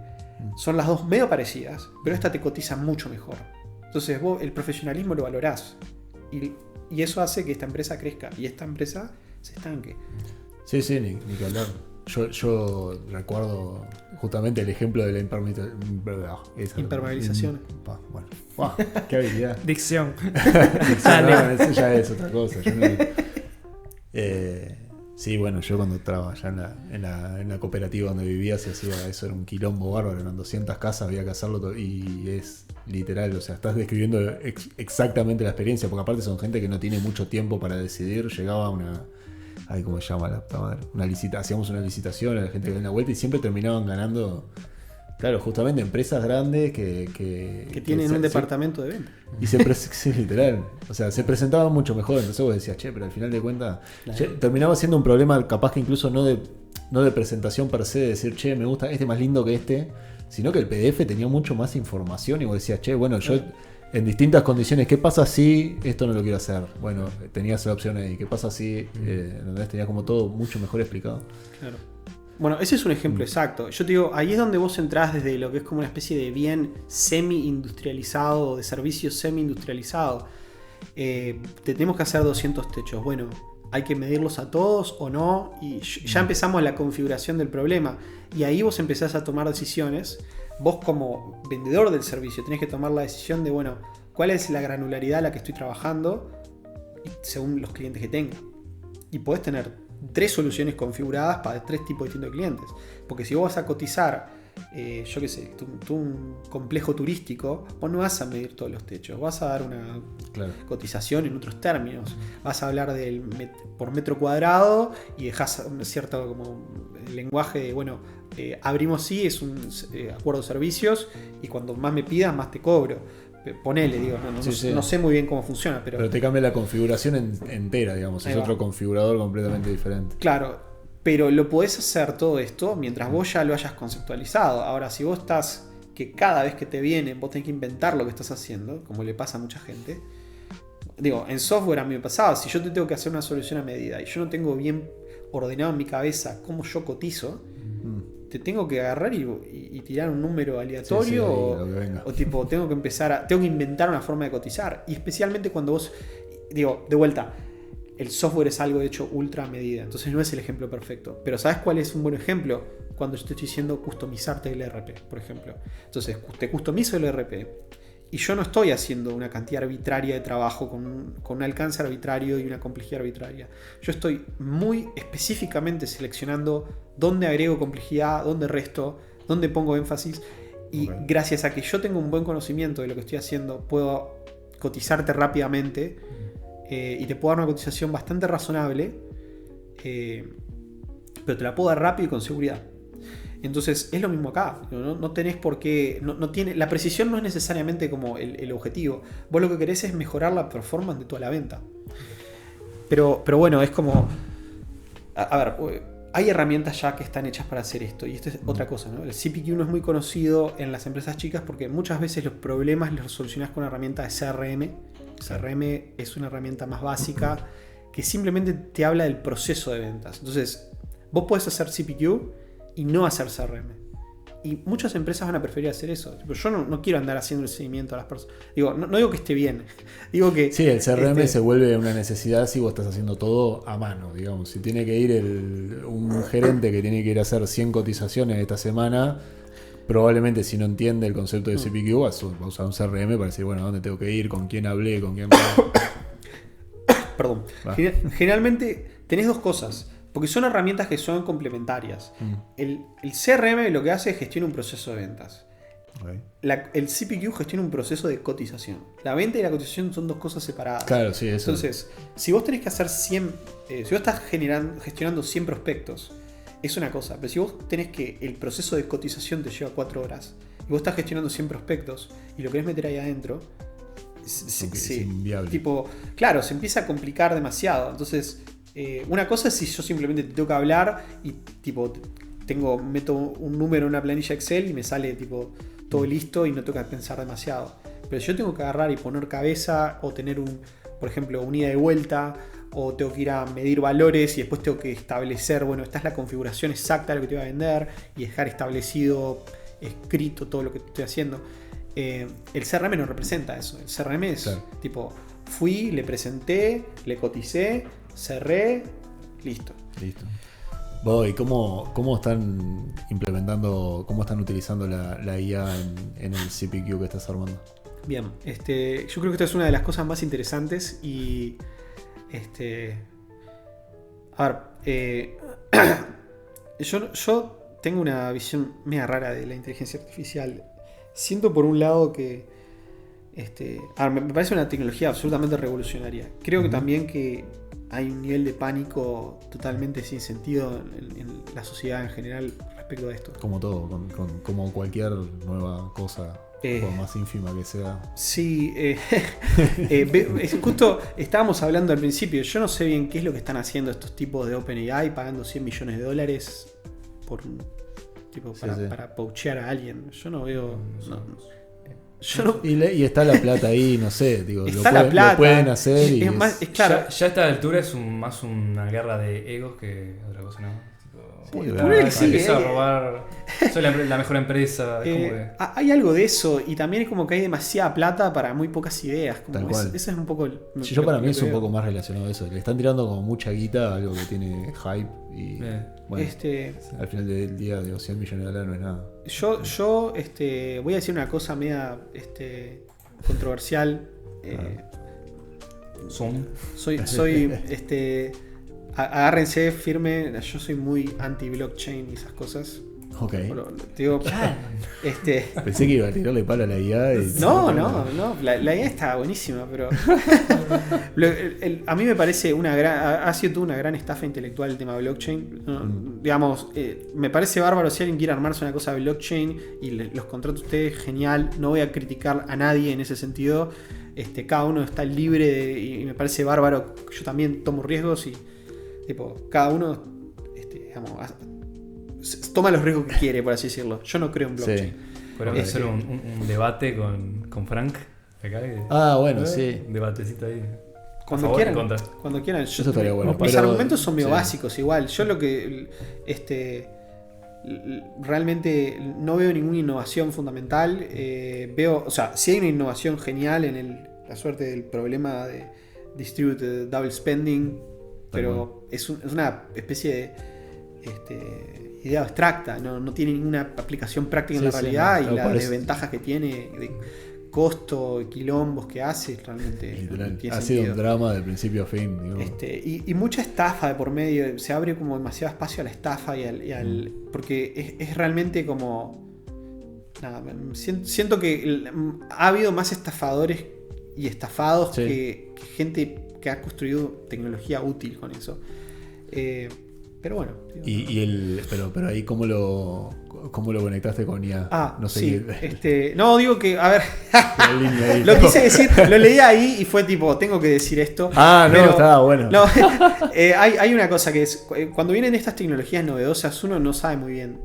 Son las dos medio parecidas, pero esta te cotiza mucho mejor. Entonces vos el profesionalismo lo valorás y eso hace que esta empresa crezca y esta empresa se estanque. Sí, ni que hablar. Yo recuerdo justamente el ejemplo de la impermeabilización. Bueno, wow, qué habilidad. Dicción. Eso ya es otra cosa. Sí, bueno, yo cuando trabajaba allá en la cooperativa donde vivía se hacía eso, era un quilombo bárbaro, eran 200 casas, había que hacerlo todo, y es literal, o sea, estás describiendo exactamente la experiencia, porque aparte son gente que no tiene mucho tiempo para decidir. Llegaba una... ¿cómo se llama la puta madre? Hacíamos una licitación a la gente que da una vuelta y siempre terminaban ganando Claro, justamente empresas grandes que tienen un departamento de venta. Y sí, literal. O sea, se presentaban mucho mejor. Entonces vos decías, pero al final de cuentas, terminaba siendo un problema capaz que incluso no de presentación per se, de decir, me gusta este más lindo que este, sino que el PDF tenía mucho más información y vos decías, bueno, yo en distintas condiciones, ¿qué pasa si esto no lo quiero hacer? Bueno, tenías la opción ahí. ¿Qué pasa si tenías como todo mucho mejor explicado? Claro. Bueno, ese es un ejemplo exacto. Yo te digo, ahí es donde vos entrás desde lo que es como una especie de bien semi-industrializado o de servicio semi-industrializado. Tenemos que hacer 200 techos. Bueno, hay que medirlos a todos o no. Y ya empezamos la configuración del problema. Y ahí vos empezás a tomar decisiones. Vos como vendedor del servicio tenés que tomar la decisión de, bueno, cuál es la granularidad a la que estoy trabajando según los clientes que tenga. Y podés tener 3 soluciones configuradas para 3 tipos distintos de clientes. Porque si vos vas a cotizar, yo qué sé, un complejo turístico, vos no vas a medir todos los techos. Vas a dar una cotización en otros términos. Vas a hablar por metro cuadrado y dejás un cierto como lenguaje de, bueno, abrimos es un acuerdo de servicios y cuando más me pidas, más te cobro. Ponele, digo, no sé muy bien cómo funciona, pero te cambia la configuración entera, digamos, es otro configurador completamente diferente. Claro, pero lo podés hacer todo esto mientras vos ya lo hayas conceptualizado. Ahora, si vos estás, que cada vez que te vienen vos tenés que inventar lo que estás haciendo, como le pasa a mucha gente. Digo, en software a mí me pasaba, si yo te tengo que hacer una solución a medida y yo no tengo bien ordenado en mi cabeza cómo yo cotizo, te tengo que agarrar y tirar un número aleatorio o tipo tengo que inventar una forma de cotizar. Y especialmente cuando vos, digo, de vuelta, el software es algo hecho ultra a medida, entonces no es el ejemplo perfecto. Pero ¿sabes cuál es un buen ejemplo? Cuando yo te estoy diciendo customizarte el ERP, por ejemplo. Entonces te customizo el ERP y yo no estoy haciendo una cantidad arbitraria de trabajo con un alcance arbitrario y una complejidad arbitraria. Yo estoy muy específicamente seleccionando dónde agrego complejidad, dónde resto, dónde pongo énfasis. Y gracias a que yo tengo un buen conocimiento de lo que estoy haciendo, puedo cotizarte rápidamente y te puedo dar una cotización bastante razonable, pero te la puedo dar rápido y con seguridad. Entonces es lo mismo acá, no tenés por qué, la precisión no es necesariamente como el objetivo. Vos lo que querés es mejorar la performance de toda la venta. Pero bueno, es como, a ver, hay herramientas ya que están hechas para hacer esto, y esto es otra cosa, ¿no? El CPQ no es muy conocido en las empresas chicas porque muchas veces los problemas los solucionás con una herramienta de CRM. CRM es una herramienta más básica que simplemente te habla del proceso de ventas. Entonces, vos podés hacer CPQ y no hacer CRM. Y muchas empresas van a preferir hacer eso. Yo no quiero andar haciendo el seguimiento a las personas. Digo, no digo que esté bien. Digo que sí, el CRM se vuelve una necesidad si vos estás haciendo todo a mano, digamos. Si tiene que ir un gerente que tiene que ir a hacer 100 cotizaciones esta semana, probablemente si no entiende el concepto de CPQ va a usar un CRM para decir, bueno, ¿dónde tengo que ir? ¿Con quién hablé? ¿Con quién Perdón. Generalmente tenés dos cosas. Porque son herramientas que son complementarias. El CRM lo que hace es gestionar un proceso de ventas. El CPQ gestiona un proceso de cotización. La venta y la cotización son dos cosas separadas. Claro, sí, eso. Entonces, si vos tenés que hacer 100, si vos estás gestionando 100 prospectos, es una cosa. Pero si vos tenés que el proceso de cotización te lleva 4 horas y vos estás gestionando 100 prospectos y lo querés meter ahí adentro, es inviable. Tipo, claro, se empieza a complicar demasiado. Entonces, una cosa es si yo simplemente te tengo que hablar y tipo meto un número en una planilla Excel y me sale tipo todo listo y no tengo que pensar demasiado. Pero si yo tengo que agarrar y poner cabeza o tener por ejemplo, un ida y vuelta, o tengo que ir a medir valores y después tengo que establecer, bueno, esta es la configuración exacta de lo que te voy a vender y dejar establecido, escrito todo lo que estoy haciendo. El CRM no representa eso. El CRM es tipo, fui, le presenté, le coticé, cerré, listo. ¿Y cómo están implementando, cómo están utilizando la IA en el CPQ que estás armando? Bien, yo creo que esta es una de las cosas más interesantes y a ver, yo tengo una visión media rara de la inteligencia artificial. Siento por un lado que me parece una tecnología absolutamente revolucionaria. Creo que también que hay un nivel de pánico totalmente sin sentido en la sociedad en general respecto a esto. Como todo, como cualquier nueva cosa, por más ínfima que sea. Sí, justo estábamos hablando al principio, yo no sé bien qué es lo que están haciendo estos tipos de OpenAI pagando $100 millones por para poachear a alguien. Yo no veo... Y está la plata ahí, no sé, digo, lo pueden hacer y claro. Ya a esta altura es más una guerra de egos que otra cosa, ¿no? Empieza a robar, soy la mejor empresa. Hay algo de eso, y también es como que hay demasiada plata para muy pocas ideas. Como Tal cual. Eso es un poco... Yo para mí es un poco más relacionado a eso. Le están tirando como mucha guita a algo que tiene hype y bueno, al final del día de $100 millones no es nada. Yo voy a decir una cosa media controversial. Soy agárrense firme, yo soy muy anti-blockchain y esas cosas. Ok. Digo, pensé que iba a tirarle palo a la IA. No, la IA está buenísima, pero a mí me parece ha sido toda una gran estafa intelectual el tema de blockchain. Digamos, me parece bárbaro si alguien quiere armarse una cosa de blockchain y los contrata a ustedes, genial. No voy a criticar a nadie en ese sentido. Cada uno está libre y me parece bárbaro. Yo también tomo riesgos y cada uno toma los riesgos que quiere, por así decirlo. Yo no creo en blockchain. Sí. Podemos hacer un debate con Frank acá. Bueno, sí. Un debatecito ahí. Cuando quieran. Eso estaría bueno. Mis argumentos son medio básicos igual. Yo lo que realmente no veo ninguna innovación fundamental. Sí hay una innovación genial en la suerte del problema de distributed double spending, pero es una especie de idea abstracta, no tiene ninguna aplicación práctica en la realidad, y las desventajas que tiene de costo, quilombos que hace, realmente no tiene ha sentido. sido un drama de principio a fin. Y mucha estafa de por medio, se abre como demasiado espacio a la estafa porque es realmente como... siento que ha habido más estafadores y estafados que gente que ha construido tecnología útil con eso. Pero bueno. Pero ahí ¿cómo lo conectaste con IA? No sé. Sí. No, digo que, a ver, lo quise decir, lo leí ahí y fue tipo, tengo que decir esto. Estaba bueno. No, hay una cosa que es, cuando vienen estas tecnologías novedosas, uno no sabe muy bien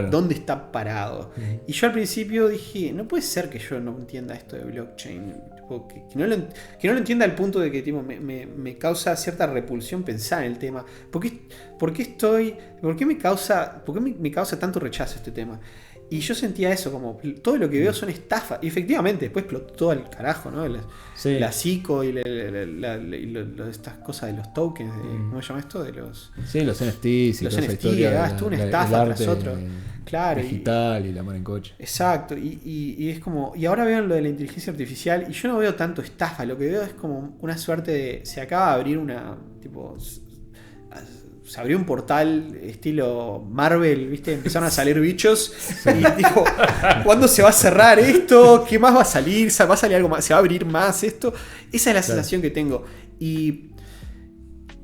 dónde está parado. Y yo al principio dije, no puede ser que yo no entienda esto de blockchain. Que no lo entienda al punto de que me causa cierta repulsión pensar en el tema. ¿Por qué me causa tanto rechazo este tema? Y yo sentía eso, como todo lo que veo son estafas. Y efectivamente, después explotó todo el carajo, ¿no? La CICO y estas cosas de los tokens, ¿cómo se llama esto? De los... Sí, los NFTs y los toda esa NFT, historia. estuvo una estafa tras otro. Claro, digital y la mano en coche. Exacto, y es como... Y ahora veo lo de la inteligencia artificial y yo no veo tanto estafa, lo que veo es como una suerte de... Se acaba de abrir se abrió un portal estilo Marvel, ¿viste? Empezaron a salir bichos y dijo, ¿cuándo se va a cerrar esto? ¿Qué más va a salir? ¿Va a salir algo más? ¿Se va a abrir más esto? Esa es la sensación que tengo. Y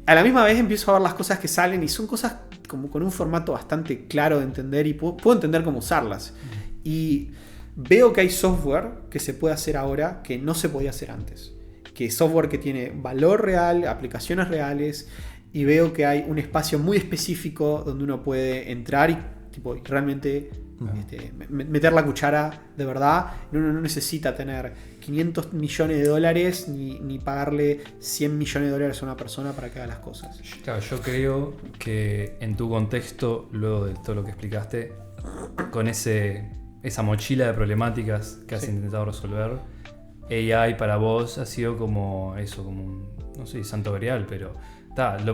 a la misma vez empiezo a ver las cosas que salen y son cosas como con un formato bastante claro de entender y puedo entender cómo usarlas. Y veo que hay software que se puede hacer ahora que no se podía hacer antes. Que es software que tiene valor real, aplicaciones reales. Y veo que hay un espacio muy específico donde uno puede entrar y realmente meter la cuchara de verdad. Uno no necesita tener $500 millones ni pagarle $100 millones a una persona para que haga las cosas. Claro, yo creo que en tu contexto, luego de todo lo que explicaste, con esa mochila de problemáticas que has intentado resolver, AI para vos ha sido como eso, como un, no sé, santo grial, pero...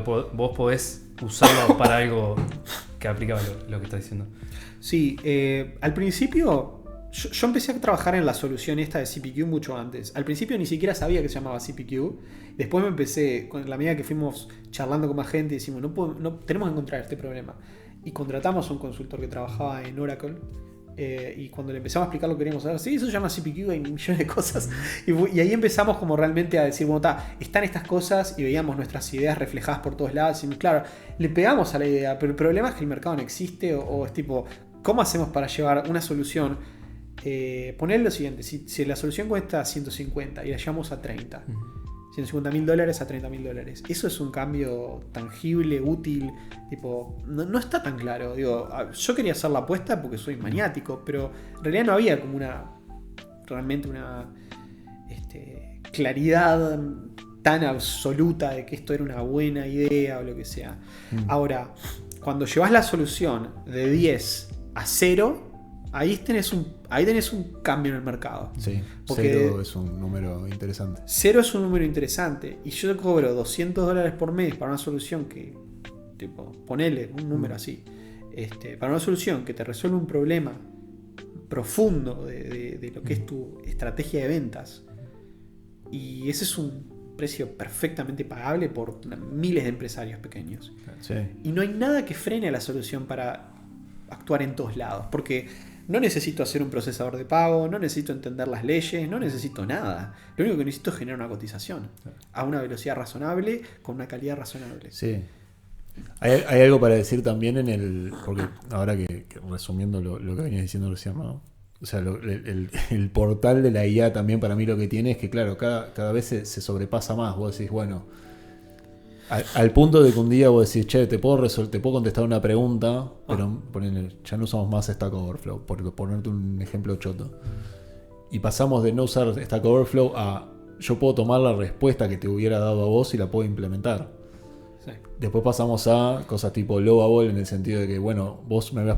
vos podés usarlo para algo que aplica lo que estás diciendo. Sí, al principio yo empecé a trabajar en la solución esta de CPQ mucho antes. Al principio ni siquiera sabía que se llamaba CPQ. Después me empecé, con la medida que fuimos charlando con más gente, decimos, no tenemos que encontrar este problema. Y contratamos a un consultor que trabajaba en Oracle Y cuando le empezamos a explicar lo que queríamos hacer, sí, eso se llama CPQ, hay millones de cosas. Y ahí empezamos como realmente a decir, bueno, están estas cosas y veíamos nuestras ideas reflejadas por todos lados. Y claro, le pegamos a la idea, pero el problema es que el mercado no existe o es tipo, ¿cómo hacemos para llevar una solución? Poner lo siguiente, si la solución cuesta 150 y la llevamos a 30, $150,000 a $30,000. Eso es un cambio tangible, útil. Tipo, no está tan claro. Digo, yo quería hacer la apuesta porque soy maniático, pero en realidad no había como realmente una claridad tan absoluta de que esto era una buena idea o lo que sea. Ahora, cuando llevas la solución de 10 a 0, ahí tenés un cambio en el mercado. Sí, porque 0 es un número interesante. 0 es un número interesante. Y yo cobro $200 por mes para una solución que, tipo, ponele un número así. Para una solución que te resuelve un problema profundo de lo que es tu estrategia de ventas. Y ese es un precio perfectamente pagable por miles de empresarios pequeños. Sí. Y no hay nada que frene a la solución para actuar en todos lados. Porque no necesito hacer un procesador de pago, no necesito entender las leyes, no necesito nada. Lo único que necesito es generar una cotización a una velocidad razonable, con una calidad razonable. Sí. Hay algo para decir también porque ahora que resumiendo lo que venías diciendo recién, ¿no? O sea, el portal de la IA también para mí lo que tiene es que, claro, cada vez se sobrepasa más. Vos decís, bueno, al punto de que un día vos decís, che, te puedo contestar una pregunta, pero ya no usamos más Stack Overflow, por ponerte un ejemplo choto. Y pasamos de no usar Stack Overflow a yo puedo tomar la respuesta que te hubiera dado a vos y la puedo implementar. Sí. Después pasamos a cosas tipo lovable, en el sentido de que, bueno, vos me habías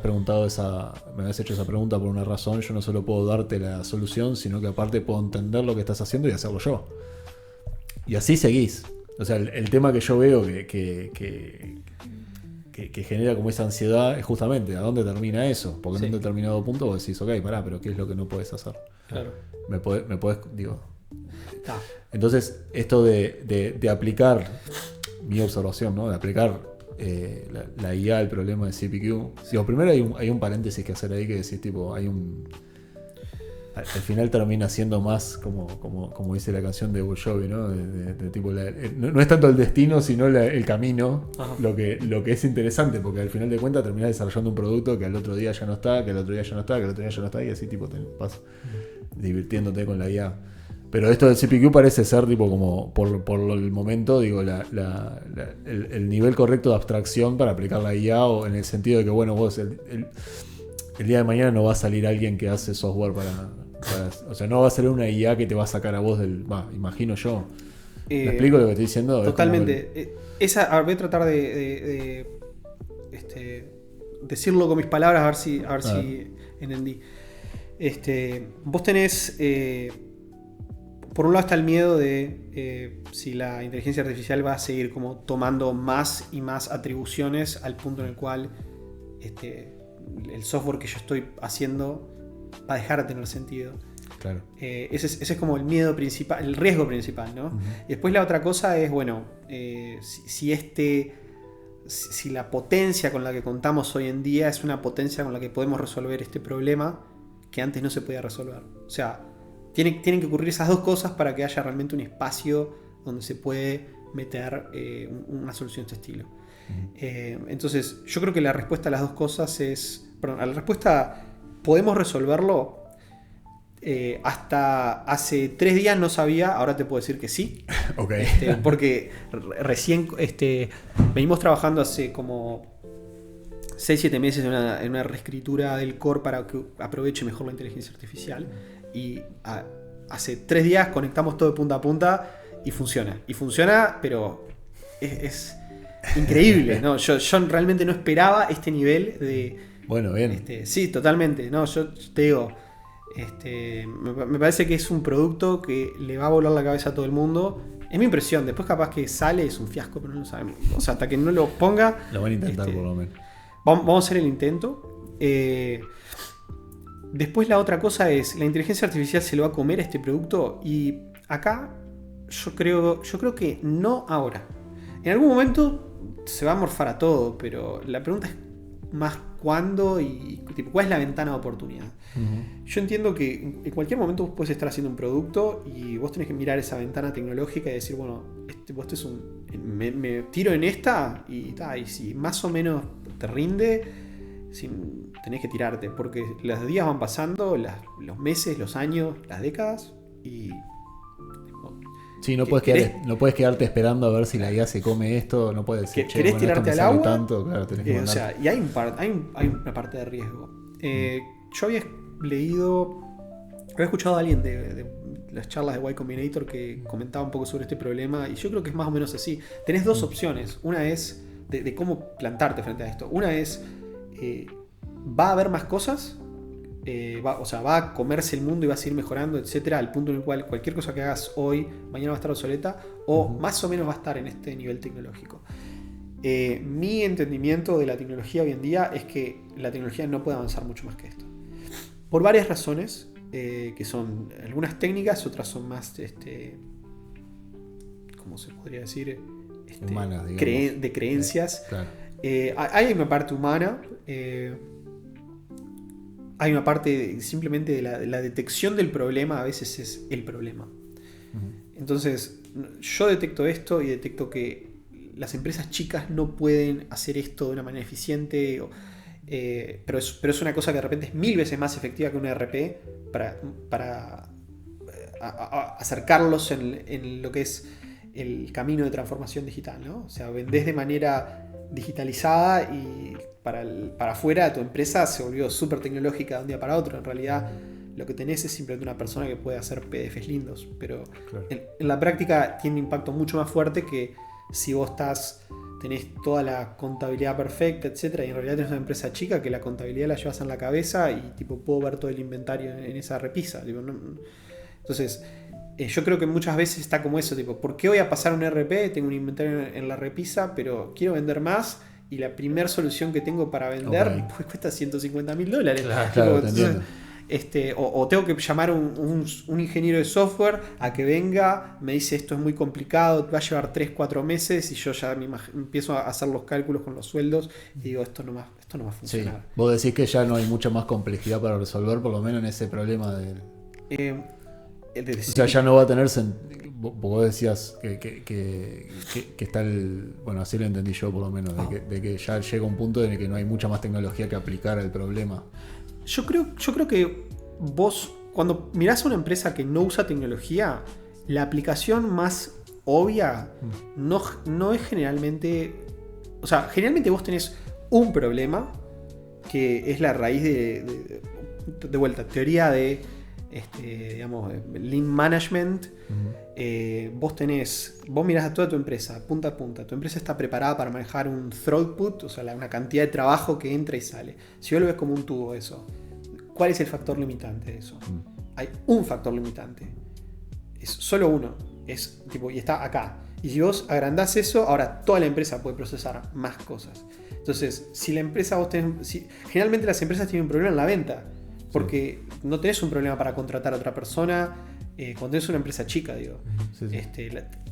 hecho esa pregunta por una razón, yo no solo puedo darte la solución, sino que aparte puedo entender lo que estás haciendo y hacerlo yo. Y así seguís. O sea, el tema que yo veo que genera como esa ansiedad es justamente a dónde termina eso. Porque en un determinado punto vos decís, ok, pará, pero ¿qué es lo que no podés hacer? Claro. Me podés digo. Entonces, esto de aplicar mi observación, ¿no? De aplicar la IA al problema de CPQ. Digo, primero hay un paréntesis que hacer ahí que decís, tipo, al final termina siendo más como dice la canción de Bon Jovi, ¿no? De tipo no es tanto el destino, sino el camino. Lo que es interesante, porque al final de cuentas terminás desarrollando un producto que al otro día ya no está, que al otro día ya no está, que al otro día ya no está, y así tipo te vas divirtiéndote con la IA. Pero esto del CPQ parece ser tipo como por el momento, digo, el nivel correcto de abstracción para aplicar la IA, o en el sentido de que, bueno, vos el día de mañana no va a salir alguien que hace software o sea, no va a salir una IA que te va a sacar a vos imagino yo. ¿Me explico lo que estoy diciendo? Totalmente. Voy a tratar de decirlo con mis palabras, a ver si entendí. Vos tenés... por un lado está el miedo de si la inteligencia artificial va a seguir como tomando más y más atribuciones al punto en el cual el software que yo estoy haciendo va a dejar de tener sentido. Claro. Ese es como el miedo principal, el riesgo principal, ¿no? Y después la otra cosa es, bueno, si la potencia con la que contamos hoy en día es una potencia con la que podemos resolver este problema que antes no se podía resolver. O sea, tienen que ocurrir esas dos cosas para que haya realmente un espacio donde se puede meter una solución de este estilo. Entonces, yo creo que la respuesta a las dos cosas es... Perdón, a la respuesta podemos resolverlo. Hasta hace 3 días no sabía, ahora te puedo decir que sí. Okay. Porque recién venimos trabajando hace como 6-7 meses en una reescritura del core para que aproveche mejor la inteligencia artificial. Y hace 3 días conectamos todo de punta a punta y funciona. Y funciona, pero es increíble, ¿no? Yo realmente no esperaba este nivel de... Bueno, bien. Sí, totalmente. No, yo te digo, me parece que es un producto que le va a volar la cabeza a todo el mundo. Es mi impresión. Después capaz que sale, es un fiasco, pero no lo sabemos. O sea, hasta que no lo ponga... Lo van a intentar por lo menos. Vamos a hacer el intento. Después la otra cosa es, la inteligencia artificial se lo va a comer a este producto, y acá yo creo que no ahora. En algún momento se va a morfar a todo, pero la pregunta es más cuándo y tipo, cuál es la ventana de oportunidad. Yo entiendo que en cualquier momento vos podés estar haciendo un producto y vos tenés que mirar esa ventana tecnológica y decir, bueno, esto es me tiro en esta y si más o menos te rinde, tenés que tirarte, porque los días van pasando, los meses, los años, las décadas y... Sí, no puedes quedarte esperando a ver si la IA se come esto, no puedes decir, ¿querés tirarte al agua? Tanto, claro, tenés que o sea, y hay una parte de riesgo. Yo había escuchado a alguien de las charlas de Y Combinator que comentaba un poco sobre este problema y yo creo que es más o menos así. Tenés dos opciones. Una es de cómo plantarte frente a esto. Una es, va a haber más cosas, va a comerse el mundo y va a seguir mejorando, etcétera, al punto en el cual cualquier cosa que hagas hoy, mañana va a estar obsoleta, o más o menos va a estar en este nivel tecnológico. Mi entendimiento de la tecnología hoy en día es que la tecnología no puede avanzar mucho más que esto. Por varias razones, que son algunas técnicas, otras son más, ¿cómo se podría decir? Humanas, digamos. De creencias. Claro. Hay una parte humana. Hay una parte simplemente de la detección del problema, a veces es el problema. Entonces, yo detecto esto y detecto que las empresas chicas no pueden hacer esto de una manera eficiente, pero es una cosa que de repente es 1000 veces más efectiva que un ERP para acercarlos en lo que es el camino de transformación digital, ¿no? O sea, vendés de manera digitalizada y para afuera tu empresa se volvió súper tecnológica de un día para otro. En realidad lo que tenés es simplemente una persona que puede hacer PDFs lindos, pero claro, en la práctica tiene un impacto mucho más fuerte que si vos tenés toda la contabilidad perfecta, etcétera, y en realidad tenés una empresa chica que la contabilidad la llevas en la cabeza y tipo puedo ver todo el inventario en esa repisa. Tipo, no. Entonces yo creo que muchas veces está como eso, tipo, ¿por qué voy a pasar un RP? Tengo un inventario en la repisa, pero quiero vender más y la primera solución que tengo para vender pues cuesta $150,000. Claro, entonces, o tengo que llamar a un ingeniero de software a que venga, me dice esto es muy complicado, va a llevar 3-4 meses y yo ya empiezo a hacer los cálculos con los sueldos y digo esto no va a funcionar. Sí. Vos decís que ya no hay mucha más complejidad para resolver, por lo menos en ese problema del... o sea, ya no va a tener vos decías que está bueno, así lo entendí yo por lo menos, de que ya llega un punto en el que no hay mucha más tecnología que aplicar al problema. Yo creo que vos, cuando mirás a una empresa que no usa tecnología, la aplicación más obvia no es generalmente... O sea, generalmente vos tenés un problema que es la raíz de vuelta, teoría de digamos, Lean Management. Vos mirás a toda tu empresa, punta a punta. Tu empresa está preparada para manejar un throughput, o sea, una cantidad de trabajo que entra y sale. Si vos lo ves como un tubo eso, ¿cuál es el factor limitante de eso? Hay un factor limitante. Es solo uno. Y está acá. Y si vos agrandás eso, ahora toda la empresa puede procesar más cosas. Entonces, si la empresa generalmente las empresas tienen un problema en la venta. Porque no tenés un problema para contratar a otra persona cuando tenés una empresa chica, digo. Sí.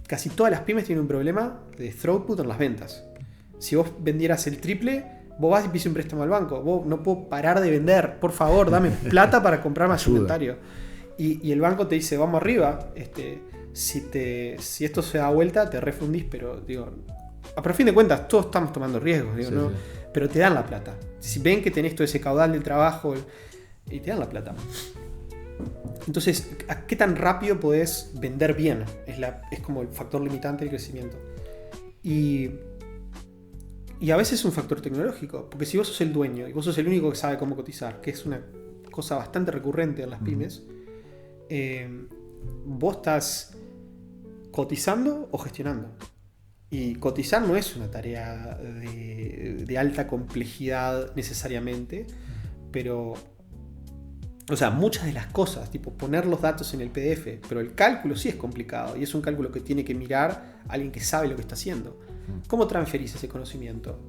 Casi todas las pymes tienen un problema de throughput en las ventas. Si vos vendieras el triple, vos vas y pides un préstamo al banco. Vos no puedo parar de vender. Por favor, dame plata para comprar más inventario. Y el banco te dice, vamos arriba. Si esto se da vuelta, te refundís, pero digo... Pero a fin de cuentas, todos estamos tomando riesgos, digo, ¿no? Sí. Pero te dan la plata. Si ven que tenés todo ese caudal del trabajo... Y te dan la plata. Entonces, ¿qué tan rápido podés vender bien? Es como el factor limitante del crecimiento. Y a veces es un factor tecnológico. Porque si vos sos el dueño y vos sos el único que sabe cómo cotizar, que es una cosa bastante recurrente en las pymes, vos estás cotizando o gestionando. Y cotizar no es una tarea de alta complejidad necesariamente, pero... O sea, muchas de las cosas, tipo poner los datos en el PDF, pero el cálculo sí es complicado y es un cálculo que tiene que mirar alguien que sabe lo que está haciendo. ¿Cómo transferís ese conocimiento?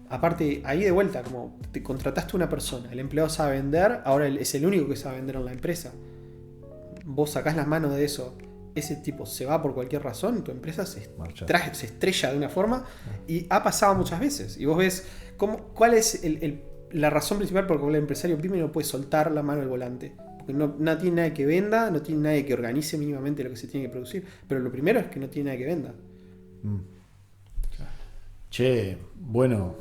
Aparte, ahí de vuelta, como te contrataste a una persona, el empleado sabe vender, ahora es el único que sabe vender en la empresa. Vos sacás las manos de eso ese tipo se va por cualquier razón, tu empresa se estrella de una forma, y ha pasado muchas veces. Y vos ves cuál es la razón principal por la cual el empresario pyme no puede soltar la mano del volante. Porque no tiene nadie que venda, no tiene nadie que organice mínimamente lo que se tiene que producir. Pero lo primero es que no tiene nadie que venda. Che, bueno,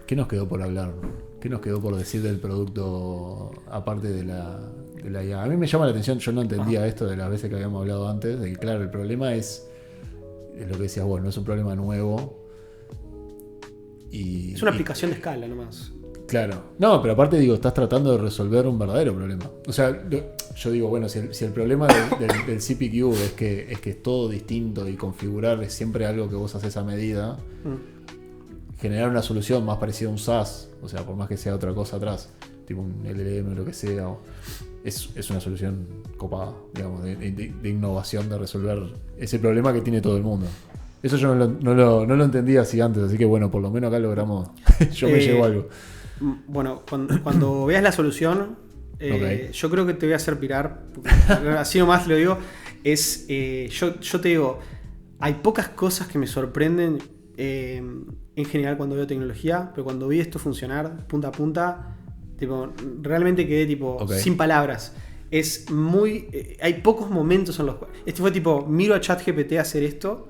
¿qué nos quedó por hablar? ¿Qué nos quedó por decir del producto aparte de la IA? A mí me llama la atención, yo no entendía esto de las veces que habíamos hablado antes, de que claro, el problema es lo que decías vos, no es un problema nuevo. Es una aplicación de escala nomás. Claro. No, pero aparte digo, estás tratando de resolver un verdadero problema. O sea, yo digo, bueno, si el problema del CPQ es que es todo distinto y configurar es siempre algo que vos haces a medida, generar una solución más parecida a un SaaS, o sea, por más que sea otra cosa atrás, tipo un LLM o lo que sea, es una solución copada, digamos, de innovación, de resolver ese problema que tiene todo el mundo. Eso yo no lo entendía así antes, así que bueno, por lo menos acá logramos, yo me llevo algo. Bueno, cuando veas la solución, yo creo que te voy a hacer pirar, así nomás lo digo, yo te digo, hay pocas cosas que me sorprenden en general cuando veo tecnología, pero cuando vi esto funcionar punta a punta, tipo, realmente quedé tipo sin palabras. Es muy... hay pocos momentos en los cuales... Este fue tipo, miro a ChatGPT hacer esto,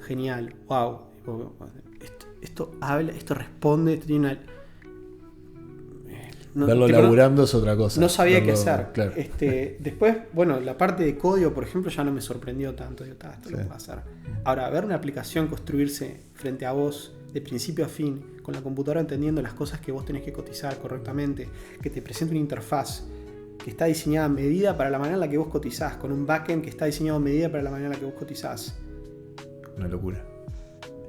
genial, wow. Esto habla, esto responde, esto tiene una... Verlo laburando es otra cosa. No sabía qué hacer. Claro. Después, bueno, la parte de código, por ejemplo, ya no me sorprendió tanto. Digo, esto lo puedo hacer. Ahora, ver una aplicación construirse frente a vos, de principio a fin, con la computadora entendiendo las cosas que vos tenés que cotizar correctamente, que te presente una interfaz que está diseñada a medida para la manera en la que vos cotizás, con un backend que está diseñado a medida para la manera en la que vos cotizás. Una locura.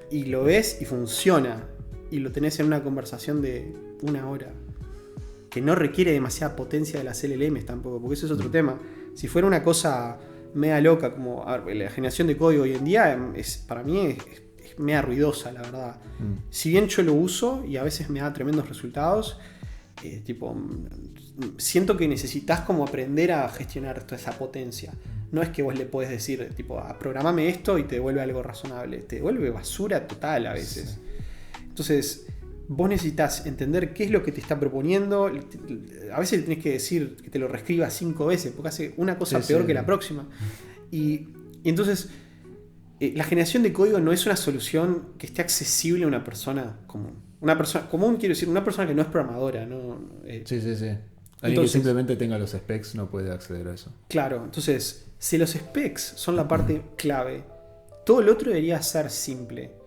Y lo ves y funciona. Y lo tenés en una conversación de 1 hora. Que no requiere demasiada potencia de las LLMs tampoco, porque eso es otro tema. Si fuera una cosa media loca, como la generación de código hoy en día, para mí es media ruidosa, la verdad. Si bien yo lo uso y a veces me da tremendos resultados, siento que necesitas como aprender a gestionar toda esa potencia. No es que vos le podés decir, programame esto y te devuelve algo razonable. Te devuelve basura total a veces. Entonces... vos necesitas entender qué es lo que te está proponiendo. A veces le tenés que decir que te lo reescriba 5 veces, porque hace una cosa peor que la próxima. Y entonces, la generación de código no es una solución que esté accesible a una persona común. Una persona común, quiero decir, una persona que no es programadora. Sí. Alguien que simplemente tenga los specs no puede acceder a eso. Claro, entonces, si los specs son la parte clave, todo lo otro debería ser simple.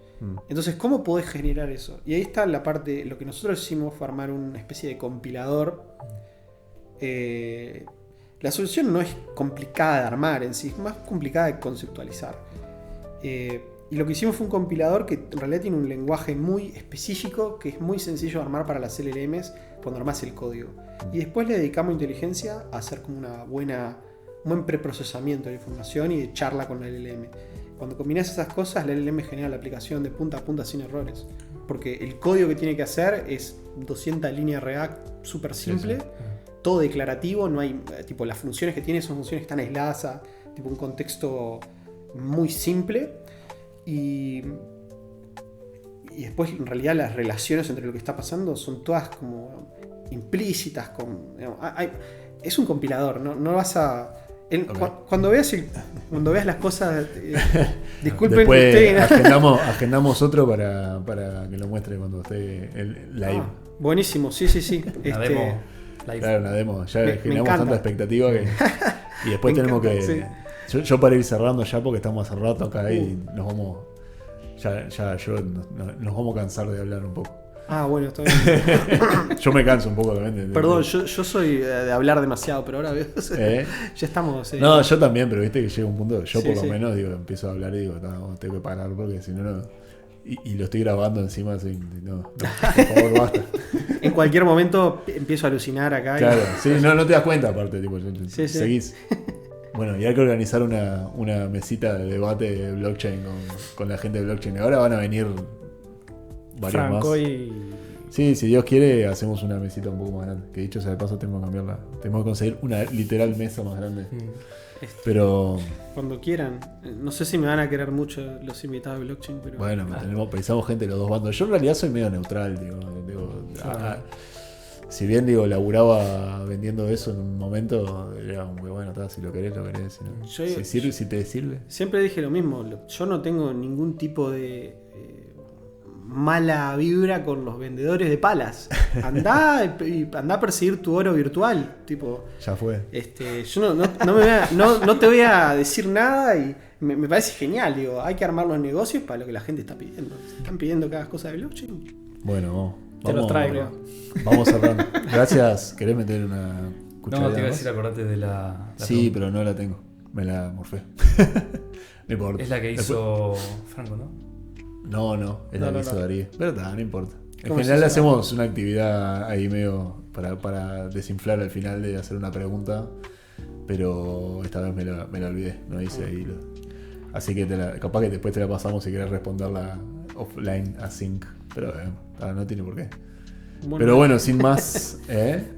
Entonces, ¿cómo podés generar eso? Y ahí está la parte, lo que nosotros hicimos fue armar una especie de compilador. La solución no es complicada de armar en sí, es más complicada de conceptualizar. Y lo que hicimos fue un compilador que en realidad tiene un lenguaje muy específico, que es muy sencillo de armar para las LLMs cuando armás el código. Y después le dedicamos inteligencia a hacer como un buen preprocesamiento de la información y de charla con la LLM. Cuando combinás esas cosas, la LLM genera la aplicación de punta a punta sin errores. Porque el código que tiene que hacer es 200 líneas React súper simple, todo declarativo, no hay, las funciones que tiene son funciones que están aisladas a un contexto muy simple. Y después, en realidad, las relaciones entre lo que está pasando son todas como implícitas. Es un compilador, no vas a... Cuando veas las cosas, disculpen después usted. agendamos otro para que lo muestre cuando esté el live. Buenísimo, sí. Una demo live. Claro, una demo. Ya me generamos encanta. Tanta expectativa que. Y después tenemos que. Sí. Yo para ir cerrando ya, porque estamos hace rato acá y nos vamos. Nos vamos a cansar de hablar un poco. Bueno, está bien. Yo me canso un poco también. Perdón, yo soy de hablar demasiado, pero ahora veo. Ya estamos. No, yo también, pero viste que llega un punto. Yo por lo menos empiezo a hablar y digo, no, tengo que parar porque si no. Y lo estoy grabando encima, así, no, por favor, basta. En cualquier momento empiezo a alucinar acá. Claro, sí, no te das cuenta aparte, seguís. Sí. Bueno, y hay que organizar una mesita de debate de blockchain con la gente de blockchain. Ahora van a venir varios Franco más. y Sí, si Dios quiere, hacemos una mesita un poco más grande. Que dicho sea de paso, tengo que cambiarla. Tenemos que conseguir una literal mesa más grande. Pero. Cuando quieran. No sé si me van a querer mucho los invitados de blockchain, pero. Bueno, pensamos gente de los dos bandos. Yo en realidad soy medio neutral, si bien laburaba vendiendo eso en un momento, era muy bueno, si lo querés, lo querés. Si te sirve. Siempre dije lo mismo. Yo no tengo ningún tipo de mala vibra con los vendedores de palas. Andá a perseguir tu oro virtual. Tipo. Ya fue. Yo no te voy a decir nada y me parece genial. Hay que armar los negocios para lo que la gente está pidiendo. Están pidiendo cada cosa de blockchain. Bueno, te los traigo. Vamos cerrando. Gracias. ¿Querés meter una cucharada? No, te iba a decir, acordate de la sí, pero no la tengo. Me la morfé. No importa. Es la que hizo Franco, ¿no? No, es la que hizo Darío. Verdad, no importa. En general hacemos una actividad ahí medio para desinflar al final de hacer una pregunta. Pero esta vez me la olvidé. No hice ahí. Así que capaz que después te la pasamos si querés responderla offline, async. Pero no tiene por qué. Bueno, pero bueno, sin más.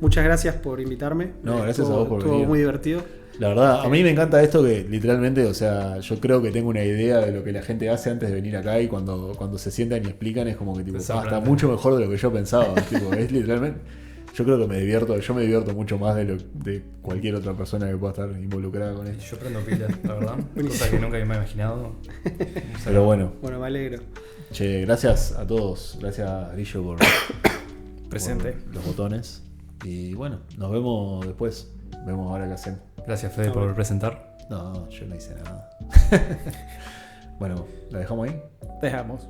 Muchas gracias por invitarme. No, gracias a vos por venir. Estuvo muy divertido. La verdad, a mí me encanta esto que literalmente, o sea, yo creo que tengo una idea de lo que la gente hace antes de venir acá y cuando se sientan y explican es como que tipo, está mucho mejor de lo que yo pensaba. Tipo, es literalmente. Yo creo que yo me divierto mucho más de cualquier otra persona que pueda estar involucrada con esto. Yo prendo pilas, la verdad. Cosa que nunca me he imaginado. Pero bueno. Bueno, me alegro. Che, gracias a todos. Gracias, Grillo, por presente. Por los botones. Y bueno, nos vemos después. Vemos ahora qué hacemos. Gracias, Fede, por presentar. No, yo no hice nada. Bueno, ¿la dejamos ahí? Dejamos.